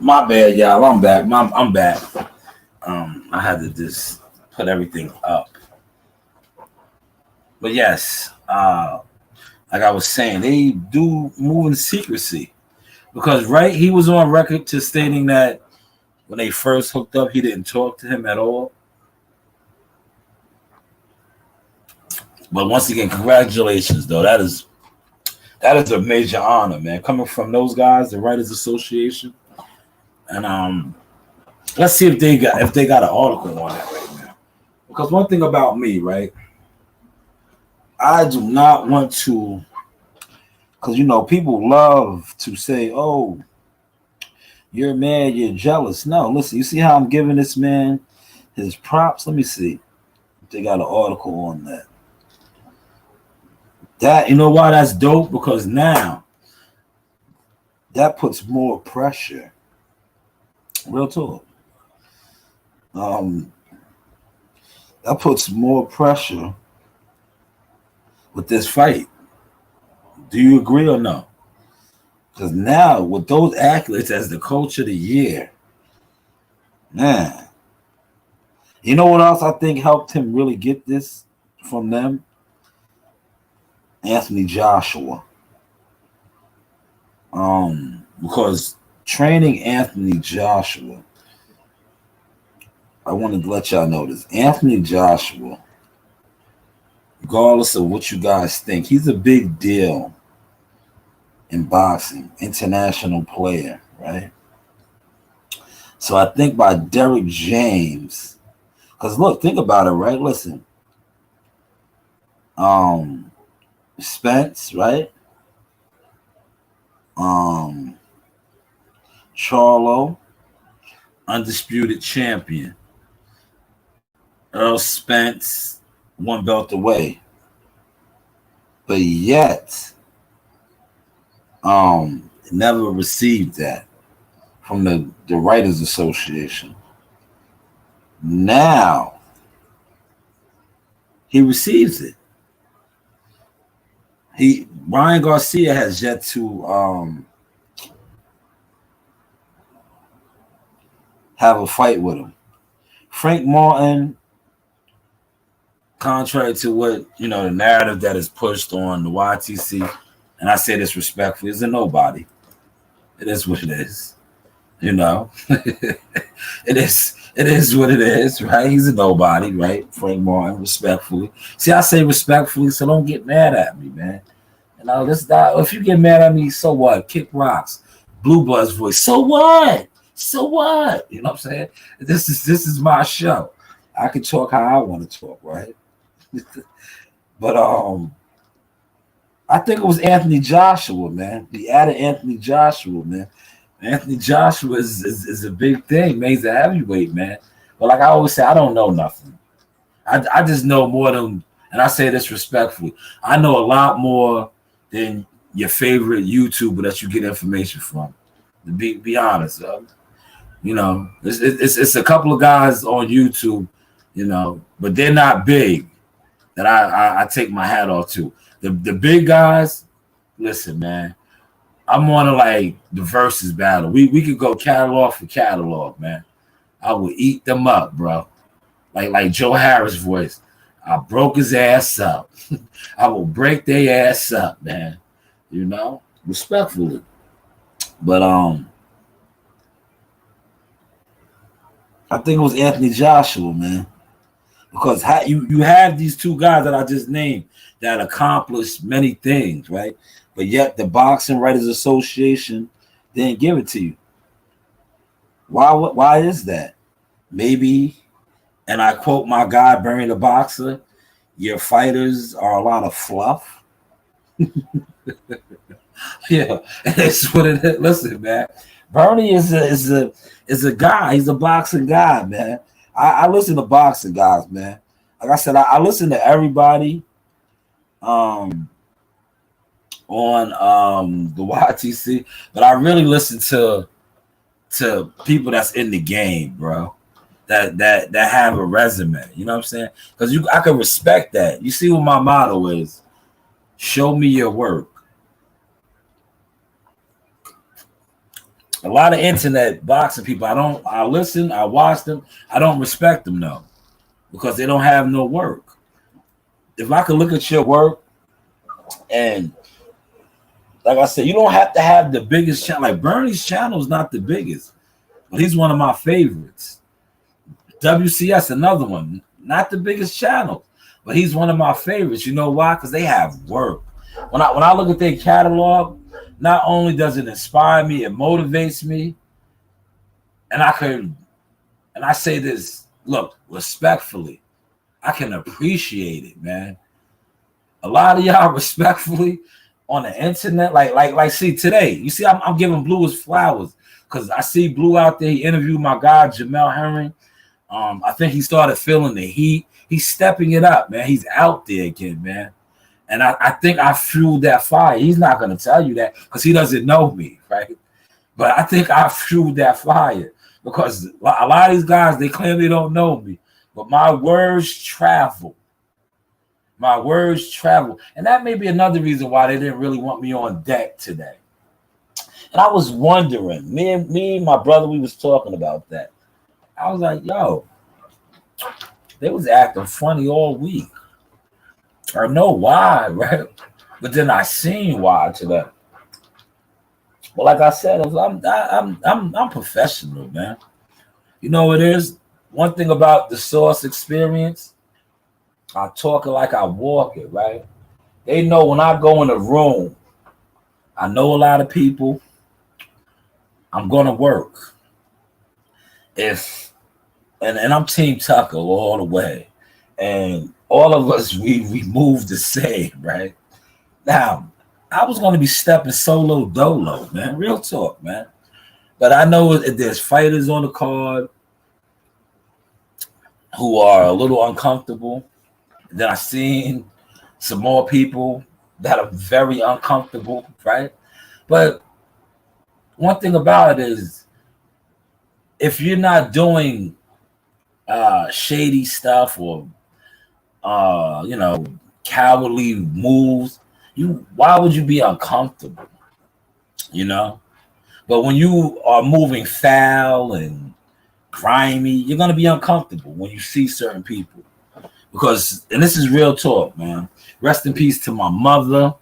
My bad, y'all. I'm back. I'm back. I had to just put everything up. But yes, like I was saying, they do move in secrecy because right, he was on record to stating that when they first hooked up, he didn't talk to him at all. But once again, congratulations, though. That is a major honor, man. Coming from those guys, the Writers Association, and let's see if they got an article on it right now. Because one thing about me, right, I do not want to, because people love to say, "Oh, you're mad, you're jealous." No, listen, you see how I'm giving this man his props? Let me see if they got an article on that. That, you know why that's dope? Because now that puts more pressure. Real talk. that puts more pressure with this fight. Do you agree or no? Because now with those accolades as the coach of the year, man, you know what else I think helped him really get this from them? Anthony Joshua. Because training Anthony Joshua, I wanted to let y'all know this. Anthony Joshua, regardless of what you guys think, he's a big deal in boxing, international player, right? So I think by Derek James, because look, think about it, right? Listen, Spence, right? Charlo, undisputed champion. Earl Spence, one belt away. But yet, never received that from the Writers Association. Now, he receives it. Ryan Garcia has yet to have a fight with him. Frank Martin, contrary to what, the narrative that is pushed on the YTC, and I say this respectfully, is a nobody. It is what it is. It is what it is, right? He's a nobody, right? Frank Martin, respectfully. See, I say respectfully, so don't get mad at me, man. If you get mad at me, so what? Kick rocks. Blue Buzz voice. So what? So what? You know what I'm saying? This is my show. I can talk how I want to talk, right? But I think it was Anthony Joshua, man. He added Anthony Joshua, man. Anthony Joshua is a big thing, man. He's a heavyweight, man. But like I always say, I don't know nothing. I just know more than, and I say this respectfully, I know a lot more than your favorite YouTuber that you get information from. To be honest, it's a couple of guys on YouTube, but they're not big that I take my hat off to. The big guys, listen, man. I'm on the versus battle. We could go catalog for catalog, man. I will eat them up, bro. Like Joe Harris' voice. I broke his ass up. I will break their ass up, man. Respectfully. But I think it was Anthony Joshua, man. Because you have these two guys that I just named that accomplished many things, right? But yet the Boxing Writers Association didn't give it to you. Why is that? Maybe, and I quote my guy, Bernie the Boxer, your fighters are a lot of fluff. Yeah, that's what it is. Listen, man. Bernie is a guy. He's a boxing guy, man. I listen to boxing guys, man. Like I said, I listen to everybody on the YTC, but I really listen to people that's in the game, bro. That have a resume. You know what I'm saying? Because I can respect that. You see what my motto is: show me your work. A lot of internet boxing people, I listen, I watch them, I don't respect them though, because they don't have no work. If I could look at your work, and like I said, you don't have to have the biggest channel. Like Bernie's channel is not the biggest, but he's one of my favorites. WCS, another one, not the biggest channel, but he's one of my favorites. You know why? Because they have work. When I look at their catalog, not only does it inspire me, it motivates me. And I say this, look, respectfully, I can appreciate it, man. A lot of y'all respectfully on the internet, like see today, you see, I'm giving Blue his flowers because I see Blue out there. He interviewed my guy, Jamel Herring. I think he started feeling the heat. He's stepping it up, man. He's out there again, man. And I think I fueled that fire. He's not going to tell you that because he doesn't know me, right? But I think I fueled that fire because a lot of these guys, they claim they don't know me. but my words travel. My words travel. And that may be another reason why they didn't really want me on deck today. And I was wondering, me and my brother, we was talking about that. I was like, yo, they was acting funny all week. I know why, right? But then I seen why today. But like I said, I'm professional, man. You know what it is? One thing about the Source experience, I talk it like I walk it, right? They know when I go in a room, I know a lot of people. I'm gonna work. If and I'm Team Tucker all the way, and all of us we move the same, right? Now, I was gonna be stepping solo dolo, man. Real talk, man. But I know if there's fighters on the card who are a little uncomfortable. Then I seen some more people that are very uncomfortable, right? But one thing about it is, if you're not doing shady stuff or cowardly moves, why would you be uncomfortable? You know. But when you are moving foul and grimy, you're gonna be uncomfortable when you see certain people. Because, and this is real talk, man. Rest in peace to my mother.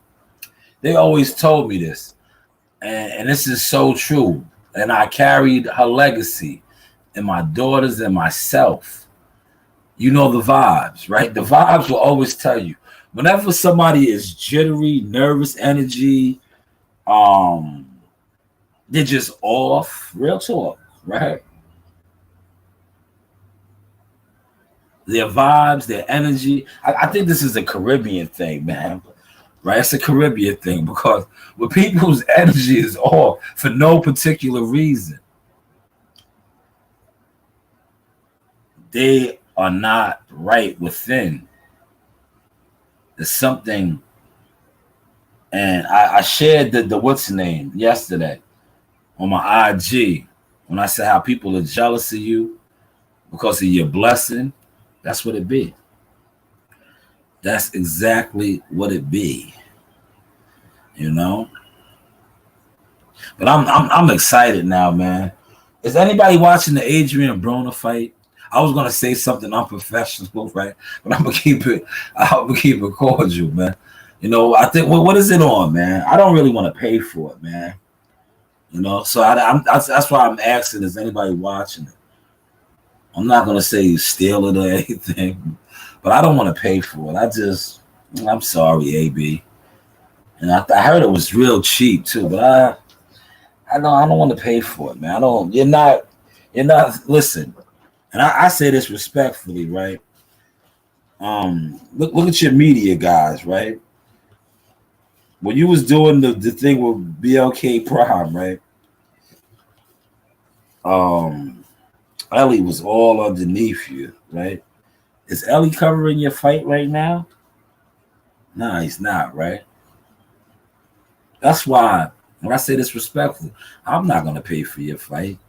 They always told me this, and this is so true. And I carried her legacy in my daughters and myself. You know the vibes, right? The vibes will always tell you. Whenever somebody is jittery, nervous energy, they're just off. Real talk, right? Their vibes, their energy. I think this is a Caribbean thing, man. Right? It's a Caribbean thing because when people's energy is off for no particular reason, they are not right within. There's something, and I shared the what's the name yesterday on my IG when I said how people are jealous of you because of your blessing. That's what it be. That's exactly what it be. You know. But I'm excited now, man. Is anybody watching the Adrian Broner fight? I was gonna say something unprofessional, right? But I'm gonna keep it cordial, man. You know, I think what is it on, man? I don't really want to pay for it, man. You know, so that's why I'm asking: is anybody watching it? I'm not gonna say you steal it or anything, but I don't want to pay for it. I'm sorry, AB. And I heard it was real cheap too, but I don't want to pay for it, man. I don't. You're not. Listen, and I say this respectfully, right? Look at your media guys, right? When you was doing the thing with BLK Prime, right? Ellie was all underneath you, right? Is Ellie covering your fight right now? No, he's not, right? That's why when I say this respectfully, I'm not gonna pay for your fight.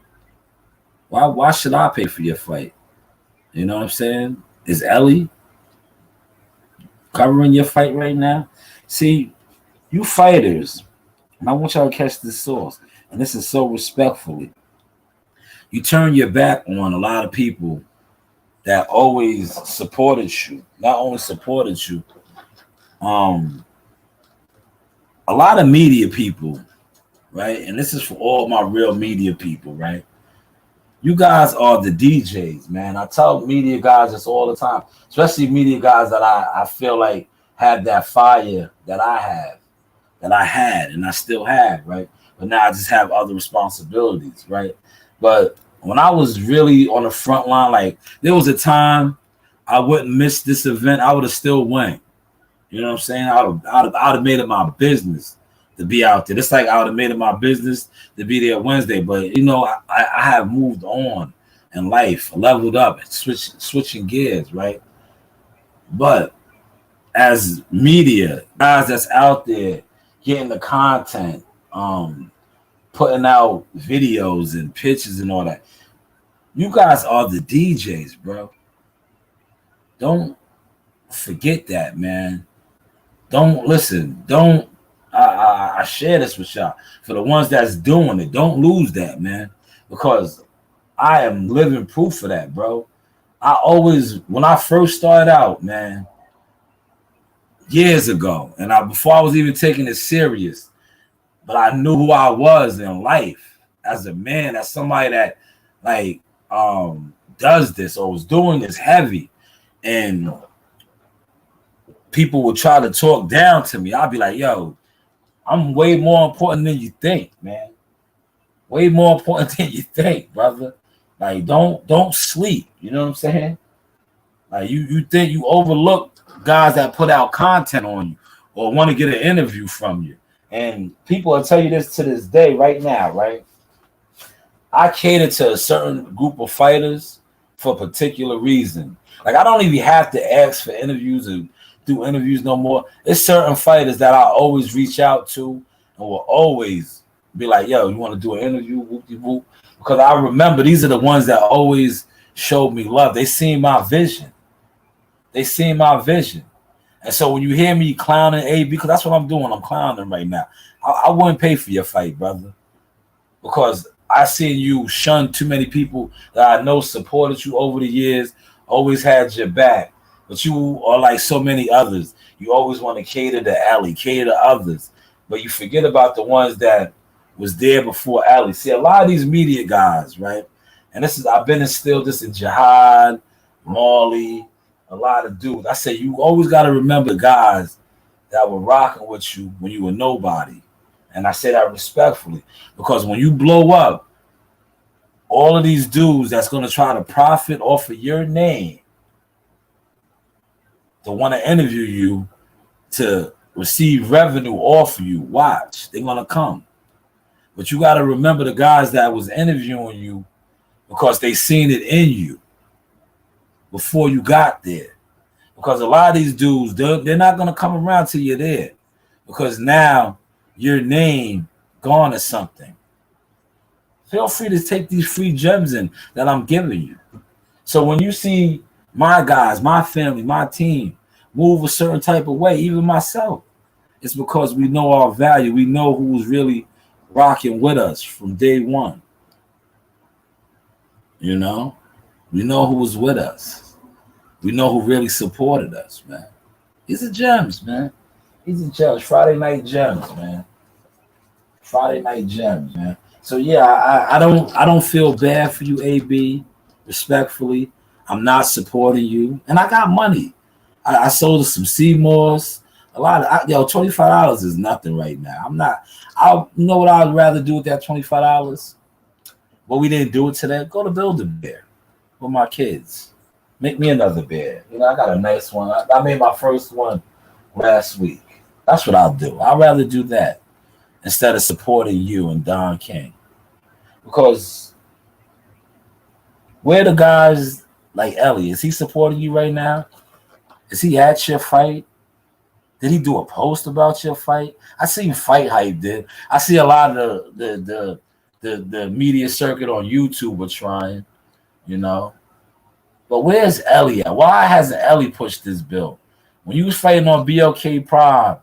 Why should I pay for your fight? You know what I'm saying? Is Ellie covering your fight right now? See, you fighters, and I want y'all to catch this source, and this is so respectfully. You turn your back on a lot of people that always supported you. Not only supported you, a lot of media people, right? And this is for all my real media people, right? You guys are the DJs, man. I tell media guys this all the time, especially media guys that I feel like have that fire that I had, and I still have, right? But now I just have other responsibilities, right? But when I was really on the front line, like there was a time I wouldn't miss this event, I would have still went. You know what I'm saying? I'd have made it my business to be out there. It's like I would have made it my business to be there Wednesday. But you know, I have moved on in life, leveled up, switching gears, right? But as media guys that's out there getting the content, putting out videos and pictures and all that, you guys are the DJs, bro. Don't forget that, man. Don't listen. Don't. I share this with y'all. For the ones that's doing it, don't lose that, man. Because I am living proof of that, bro. I always, when I first started out, man, years ago, and before I was even taking it serious, but I knew who I was in life as a man, as somebody that like does this or was doing this heavy, and people would try to talk down to me. I'd be like, yo, I'm way more important than you think, man. Way more important than you think, brother. Like, don't sleep. You know what I'm saying? Like, you think you overlook guys that put out content on you or want to get an interview from you. And people will tell you this to this day right now, right? I cater to a certain group of fighters for a particular reason. Like, I don't even have to ask for interviews and do interviews no more. It's certain fighters that I always reach out to and will always be like, yo, you want to do an interview? Whoop-de-whoop. Because I remember these are the ones that always showed me love. They seen my vision. They seen my vision. And so when you hear me clowning AB, because that's what I'm doing, I'm clowning right now. I wouldn't pay for your fight, brother. Because I seen you shun too many people that I know supported you over the years, always had your back. But you are like so many others. You always want to cater to Ali, cater to others. But you forget about the ones that was there before Ali. See, a lot of these media guys, right? And this is, I've been instilled this in Jihad, Marley, a lot of dudes. I say you always got to remember guys that were rocking with you when you were nobody. And I say that respectfully. Because when you blow up, all of these dudes that's going to try to profit off of your name, to want to interview you, to receive revenue off of you, watch, they're going to come. But you got to remember the guys that was interviewing you because they seen it in you before you got there. Because a lot of these dudes, they're not going to come around till you're there. Because now your name gone or something. Feel free to take these free gems in that I'm giving you. So when you see my guys, my family, my team move a certain type of way, even myself, it's because we know our value. We know who's really rocking with us from day one. You know? We know who was with us. We know who really supported us, man. These are gems, man. These are gems. Friday night gems, man. Friday night gems, man. So yeah, I don't feel bad for you, AB. Respectfully, I'm not supporting you, and I got money. I sold some Seymour's. A lot of $25 is nothing right now. I'm not. You know what I'd rather do with that $25? Well, we didn't do it today. Go to Build-A-Bear with my kids. Make me another bear. You know, I got a nice one. I made my first one last week. That's what I'll do. I'd rather do that instead of supporting you and Don King. Because where the guys like Ellie, is he supporting you right now? Is he at your fight? Did he do a post about your fight? I seen Fight Hype did. I see a lot of the media circuit on YouTube are trying, you know. But where's Ellie at? Why hasn't Ellie pushed this bill? When you was fighting on BLK Prime,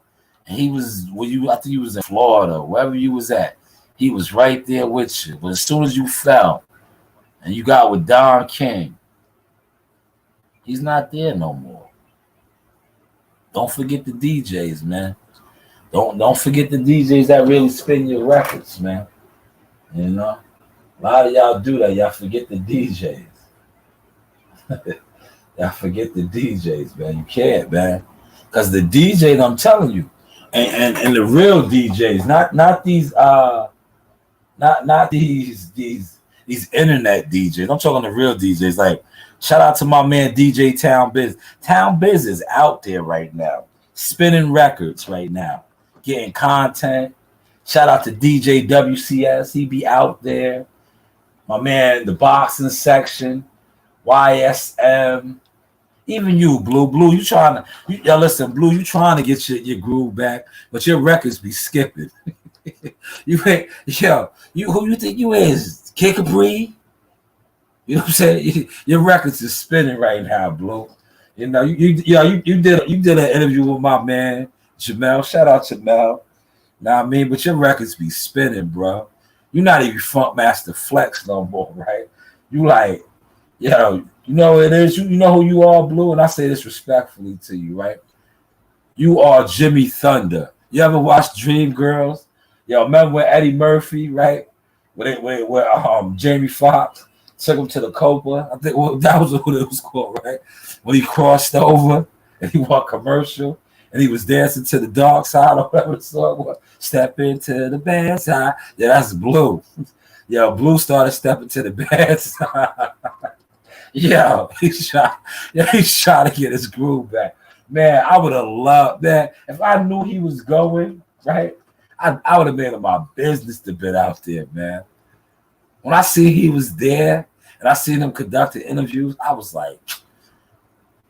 and he was I think he was in Florida, wherever you was at, he was right there with you. But as soon as you fell and you got with Don King, he's not there no more. Don't forget the DJs, man. Don't forget the DJs that really spin your records, man. You know? A lot of y'all do that. Y'all forget the DJs. Y'all forget the DJs, man. You can't, man. Because the DJs, I'm telling you, and the real DJs, not these not these internet DJs. I'm talking the real DJs. Like, shout out to my man DJ Town Biz. Town Biz is out there right now, spinning records right now, getting content. Shout out to DJ WCS. He be out there. My man, the boxing section, YSM. Even you, Blue, you trying to, listen, Blue, you trying to get your groove back, but your records be skipping. You ain't, who you think you is? Kickabri? You know what I'm saying? Your records is spinning right now, Blue. You know, you did an interview with my man Jamel. Shout out Jamel. Now I mean, but your records be spinning, bro. You're not even Funk Master Flex no more, right? You like, you know what it is. You know who you are, Blue, and I say this respectfully to you, right? You are Jimmy Thunder. You ever watch Dream Girls? Yo, remember when Eddie Murphy, right? When Jamie Foxx took him to the Copa. I think that was what it was called, right? When he crossed over and he went commercial and he was dancing to the dark side or whatever the song was. Step into the bad side. Yeah, that's Blue. Yeah, Blue started stepping to the bad side. Yeah, he's trying to get his groove back. Man, I would have loved that. If I knew he was going, right? I would have made it my business to be out there, man. When I see he was there and I seen him conducting interviews, I was like,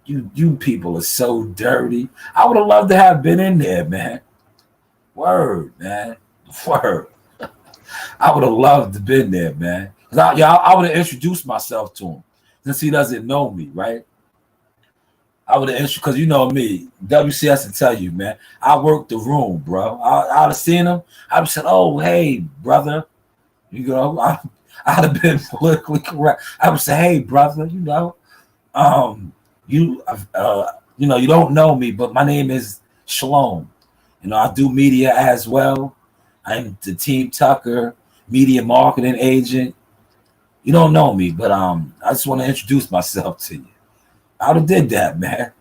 you people are so dirty. I would have loved to have been in there, man. Word, man. Word. I would have loved to been there, man. I would have introduced myself to him since he doesn't know me, right? I would have introduced, because you know me, WCS will tell you, man, I worked the room, bro. I'd have seen him. I'd have said, oh, hey, brother. You know, I'd have been politically correct. I would say, hey, brother, you don't know me, but my name is Shalom. You know, I do media as well. I'm the Team Tucker media marketing agent. You don't know me, but I just want to introduce myself to you. I would have did that, man.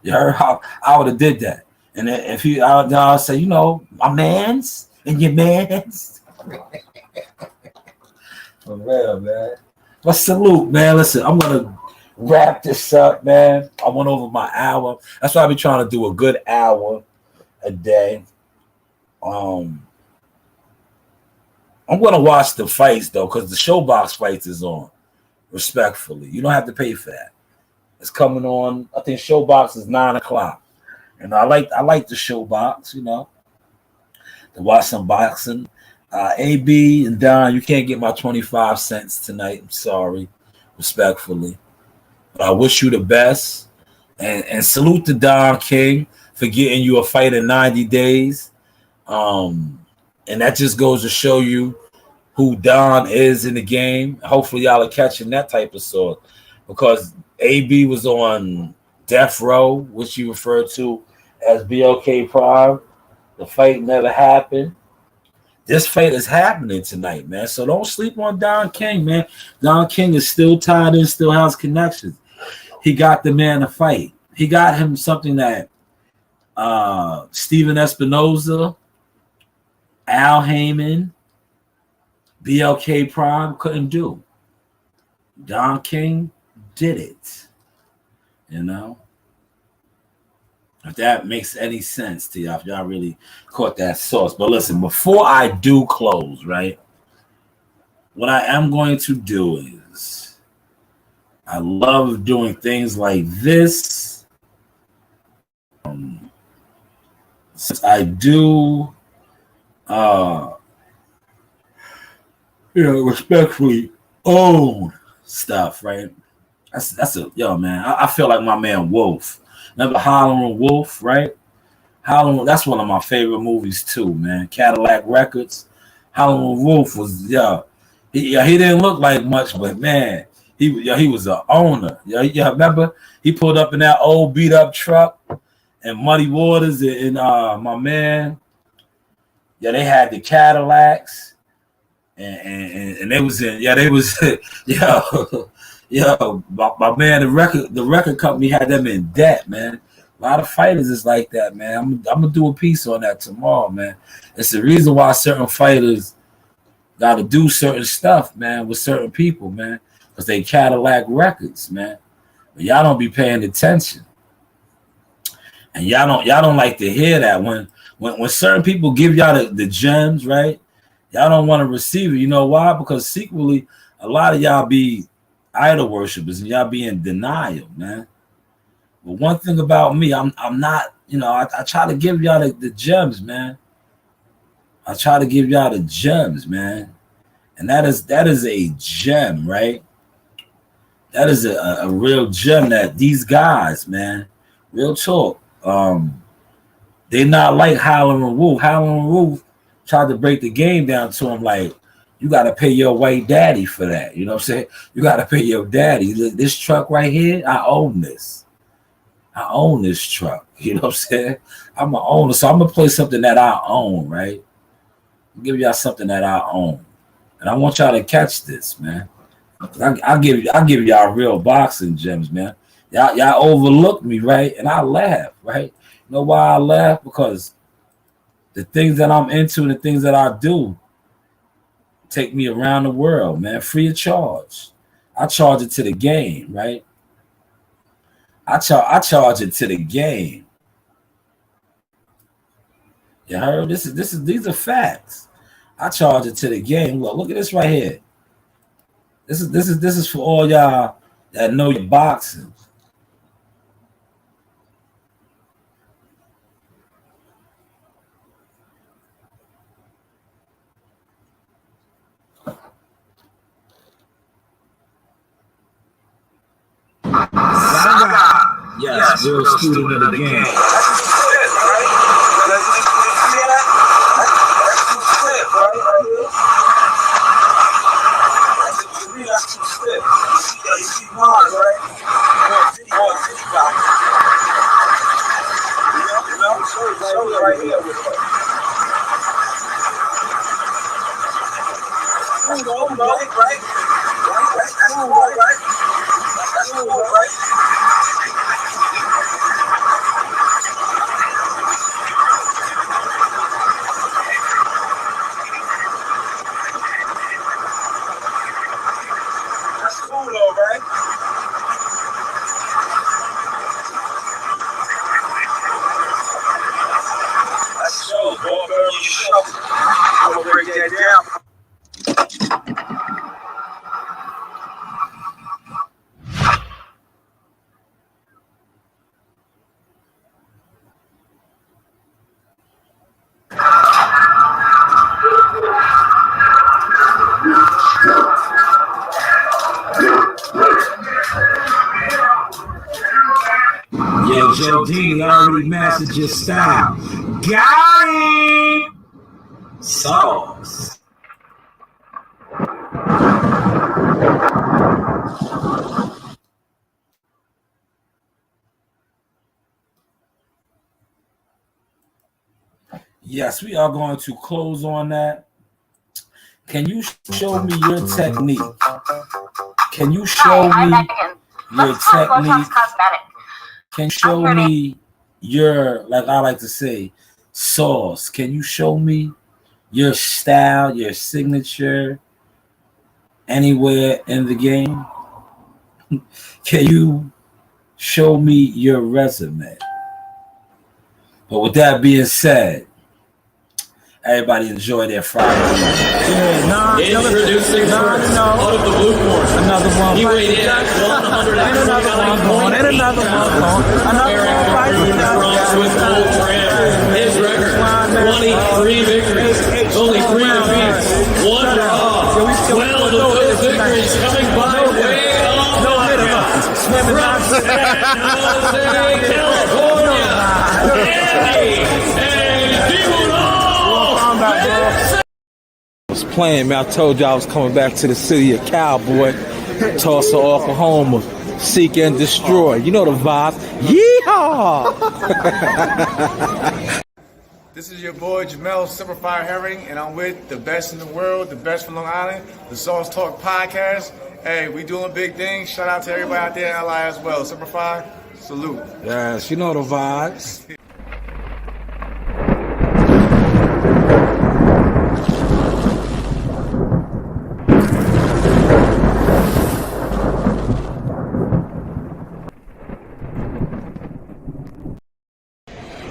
You heard how I would have did that. And then if I'll say, my man's and your man's. For real, man. But salute, man. Listen, I'm gonna wrap this up, man. I went over my hour. That's why I be trying to do a good hour a day. I'm gonna watch the fights though, because the Showbox fights is on. Respectfully, you don't have to pay for that. It's coming on. I think Showbox is 9:00. And I like the Showbox, to watch some boxing. AB and Don, you can't get my 25 cents tonight. I'm sorry, respectfully. But I wish you the best. And salute to Don King for getting you a fight in 90 days. And that just goes to show you who Don is in the game. Hopefully y'all are catching that type of sword, because AB was on death row, which you referred to as BLK Prime. The fight never happened. This fight is happening tonight, man. So don't sleep on Don King, man. Don King is still tied in, still has connections. He got the man to fight. He got him something that Steven Espinoza, Al Heyman, BLK Prime couldn't do. Don King did it. If that makes any sense to y'all, if y'all really caught that sauce. But listen, before I do close, right, what I am going to do is, I love doing things like this. Since I do, respectfully own stuff, right? Man. I feel like my man Wolf. Remember Harlem Wolf, right? Harlem, that's one of my favorite movies too, man. Cadillac Records. Harlem Wolf was, he didn't look like much, but man, he was an owner. Remember he pulled up in that old beat up truck and Muddy Waters and my man. Yeah, they had the Cadillacs and they was in. Yeah, they was. My man, the record company had them in debt, man. A lot of fighters is like that, man. I'm gonna do a piece on that tomorrow, man. It's the reason why certain fighters got to do certain stuff, man, with certain people, man, because they Cadillac Records, man. But y'all don't be paying attention, and y'all don't like to hear that when certain people give y'all the gems, right? Y'all don't want to receive it. You know why? Because secretly, a lot of y'all be idol worshipers and y'all be in denial, man. But one thing about me, I'm not, I try to give y'all the gems, man. I try to give y'all the gems, man. And that is a gem, right? That is a real gem that these guys, man, real talk. They not like Howlin' and Wolf. Howlin' and Wolf tried to break the game down to him like, you got to pay your white daddy for that. You know what I'm saying? You got to pay your daddy. This truck right here, I own this. I own this truck. You know what I'm saying? I'm an owner. So I'm going to play something that I own, right? I'll give y'all something that I own. And I want y'all to catch this, man. I'll give y'all real boxing gems, man. Y'all overlook me, right? And I laugh, right? You know why I laugh? Because the things that I'm into and the things that I do take me around the world, man, free of charge. I charge it to the game, right? I charge it to the game. You heard? These are facts. I charge it to the game. Look at this right here. This is for all y'all that know your boxing. Yes, real student of the game. Joe Dean already mastered your style. Got it! Sauce. Yes, we are going to close on that. Can you show me your technique? Can you show me your technique? Can you show me your, like I like to say, sauce? Can you show me your style, your signature anywhere in the game? Can you show me your resume? But with that being said, everybody enjoy their Friday. Introducing first, out of the blue corner. Another one. He weighed in at 149.8 pounds. With gold trim. His record, 23 victories, only 3 defeats, 1 draw. 12 of those victories coming by way of knockout. From San Jose, California, playing, man. I told you I was coming back to the city of Cowboy, Tulsa, Oklahoma, seek and destroy. You know the vibe. Yeehaw! This is your boy Jamel Simplify Herring, and I'm with the best in the world, the best from Long Island, the Sauce Talk Podcast. Hey, we doing big things. Shout out to everybody out there in LI as well. Simplify, salute. Yes, you know the vibes.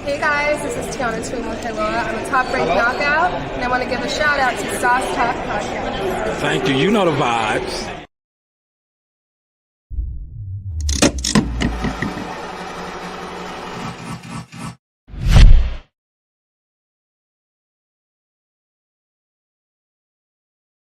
Hey guys, this is Tiana Tumo-Helua. I'm a top-ranked knockout, and I want to give a shout out to Sauce Talk Podcast. Thank you. You know the vibes.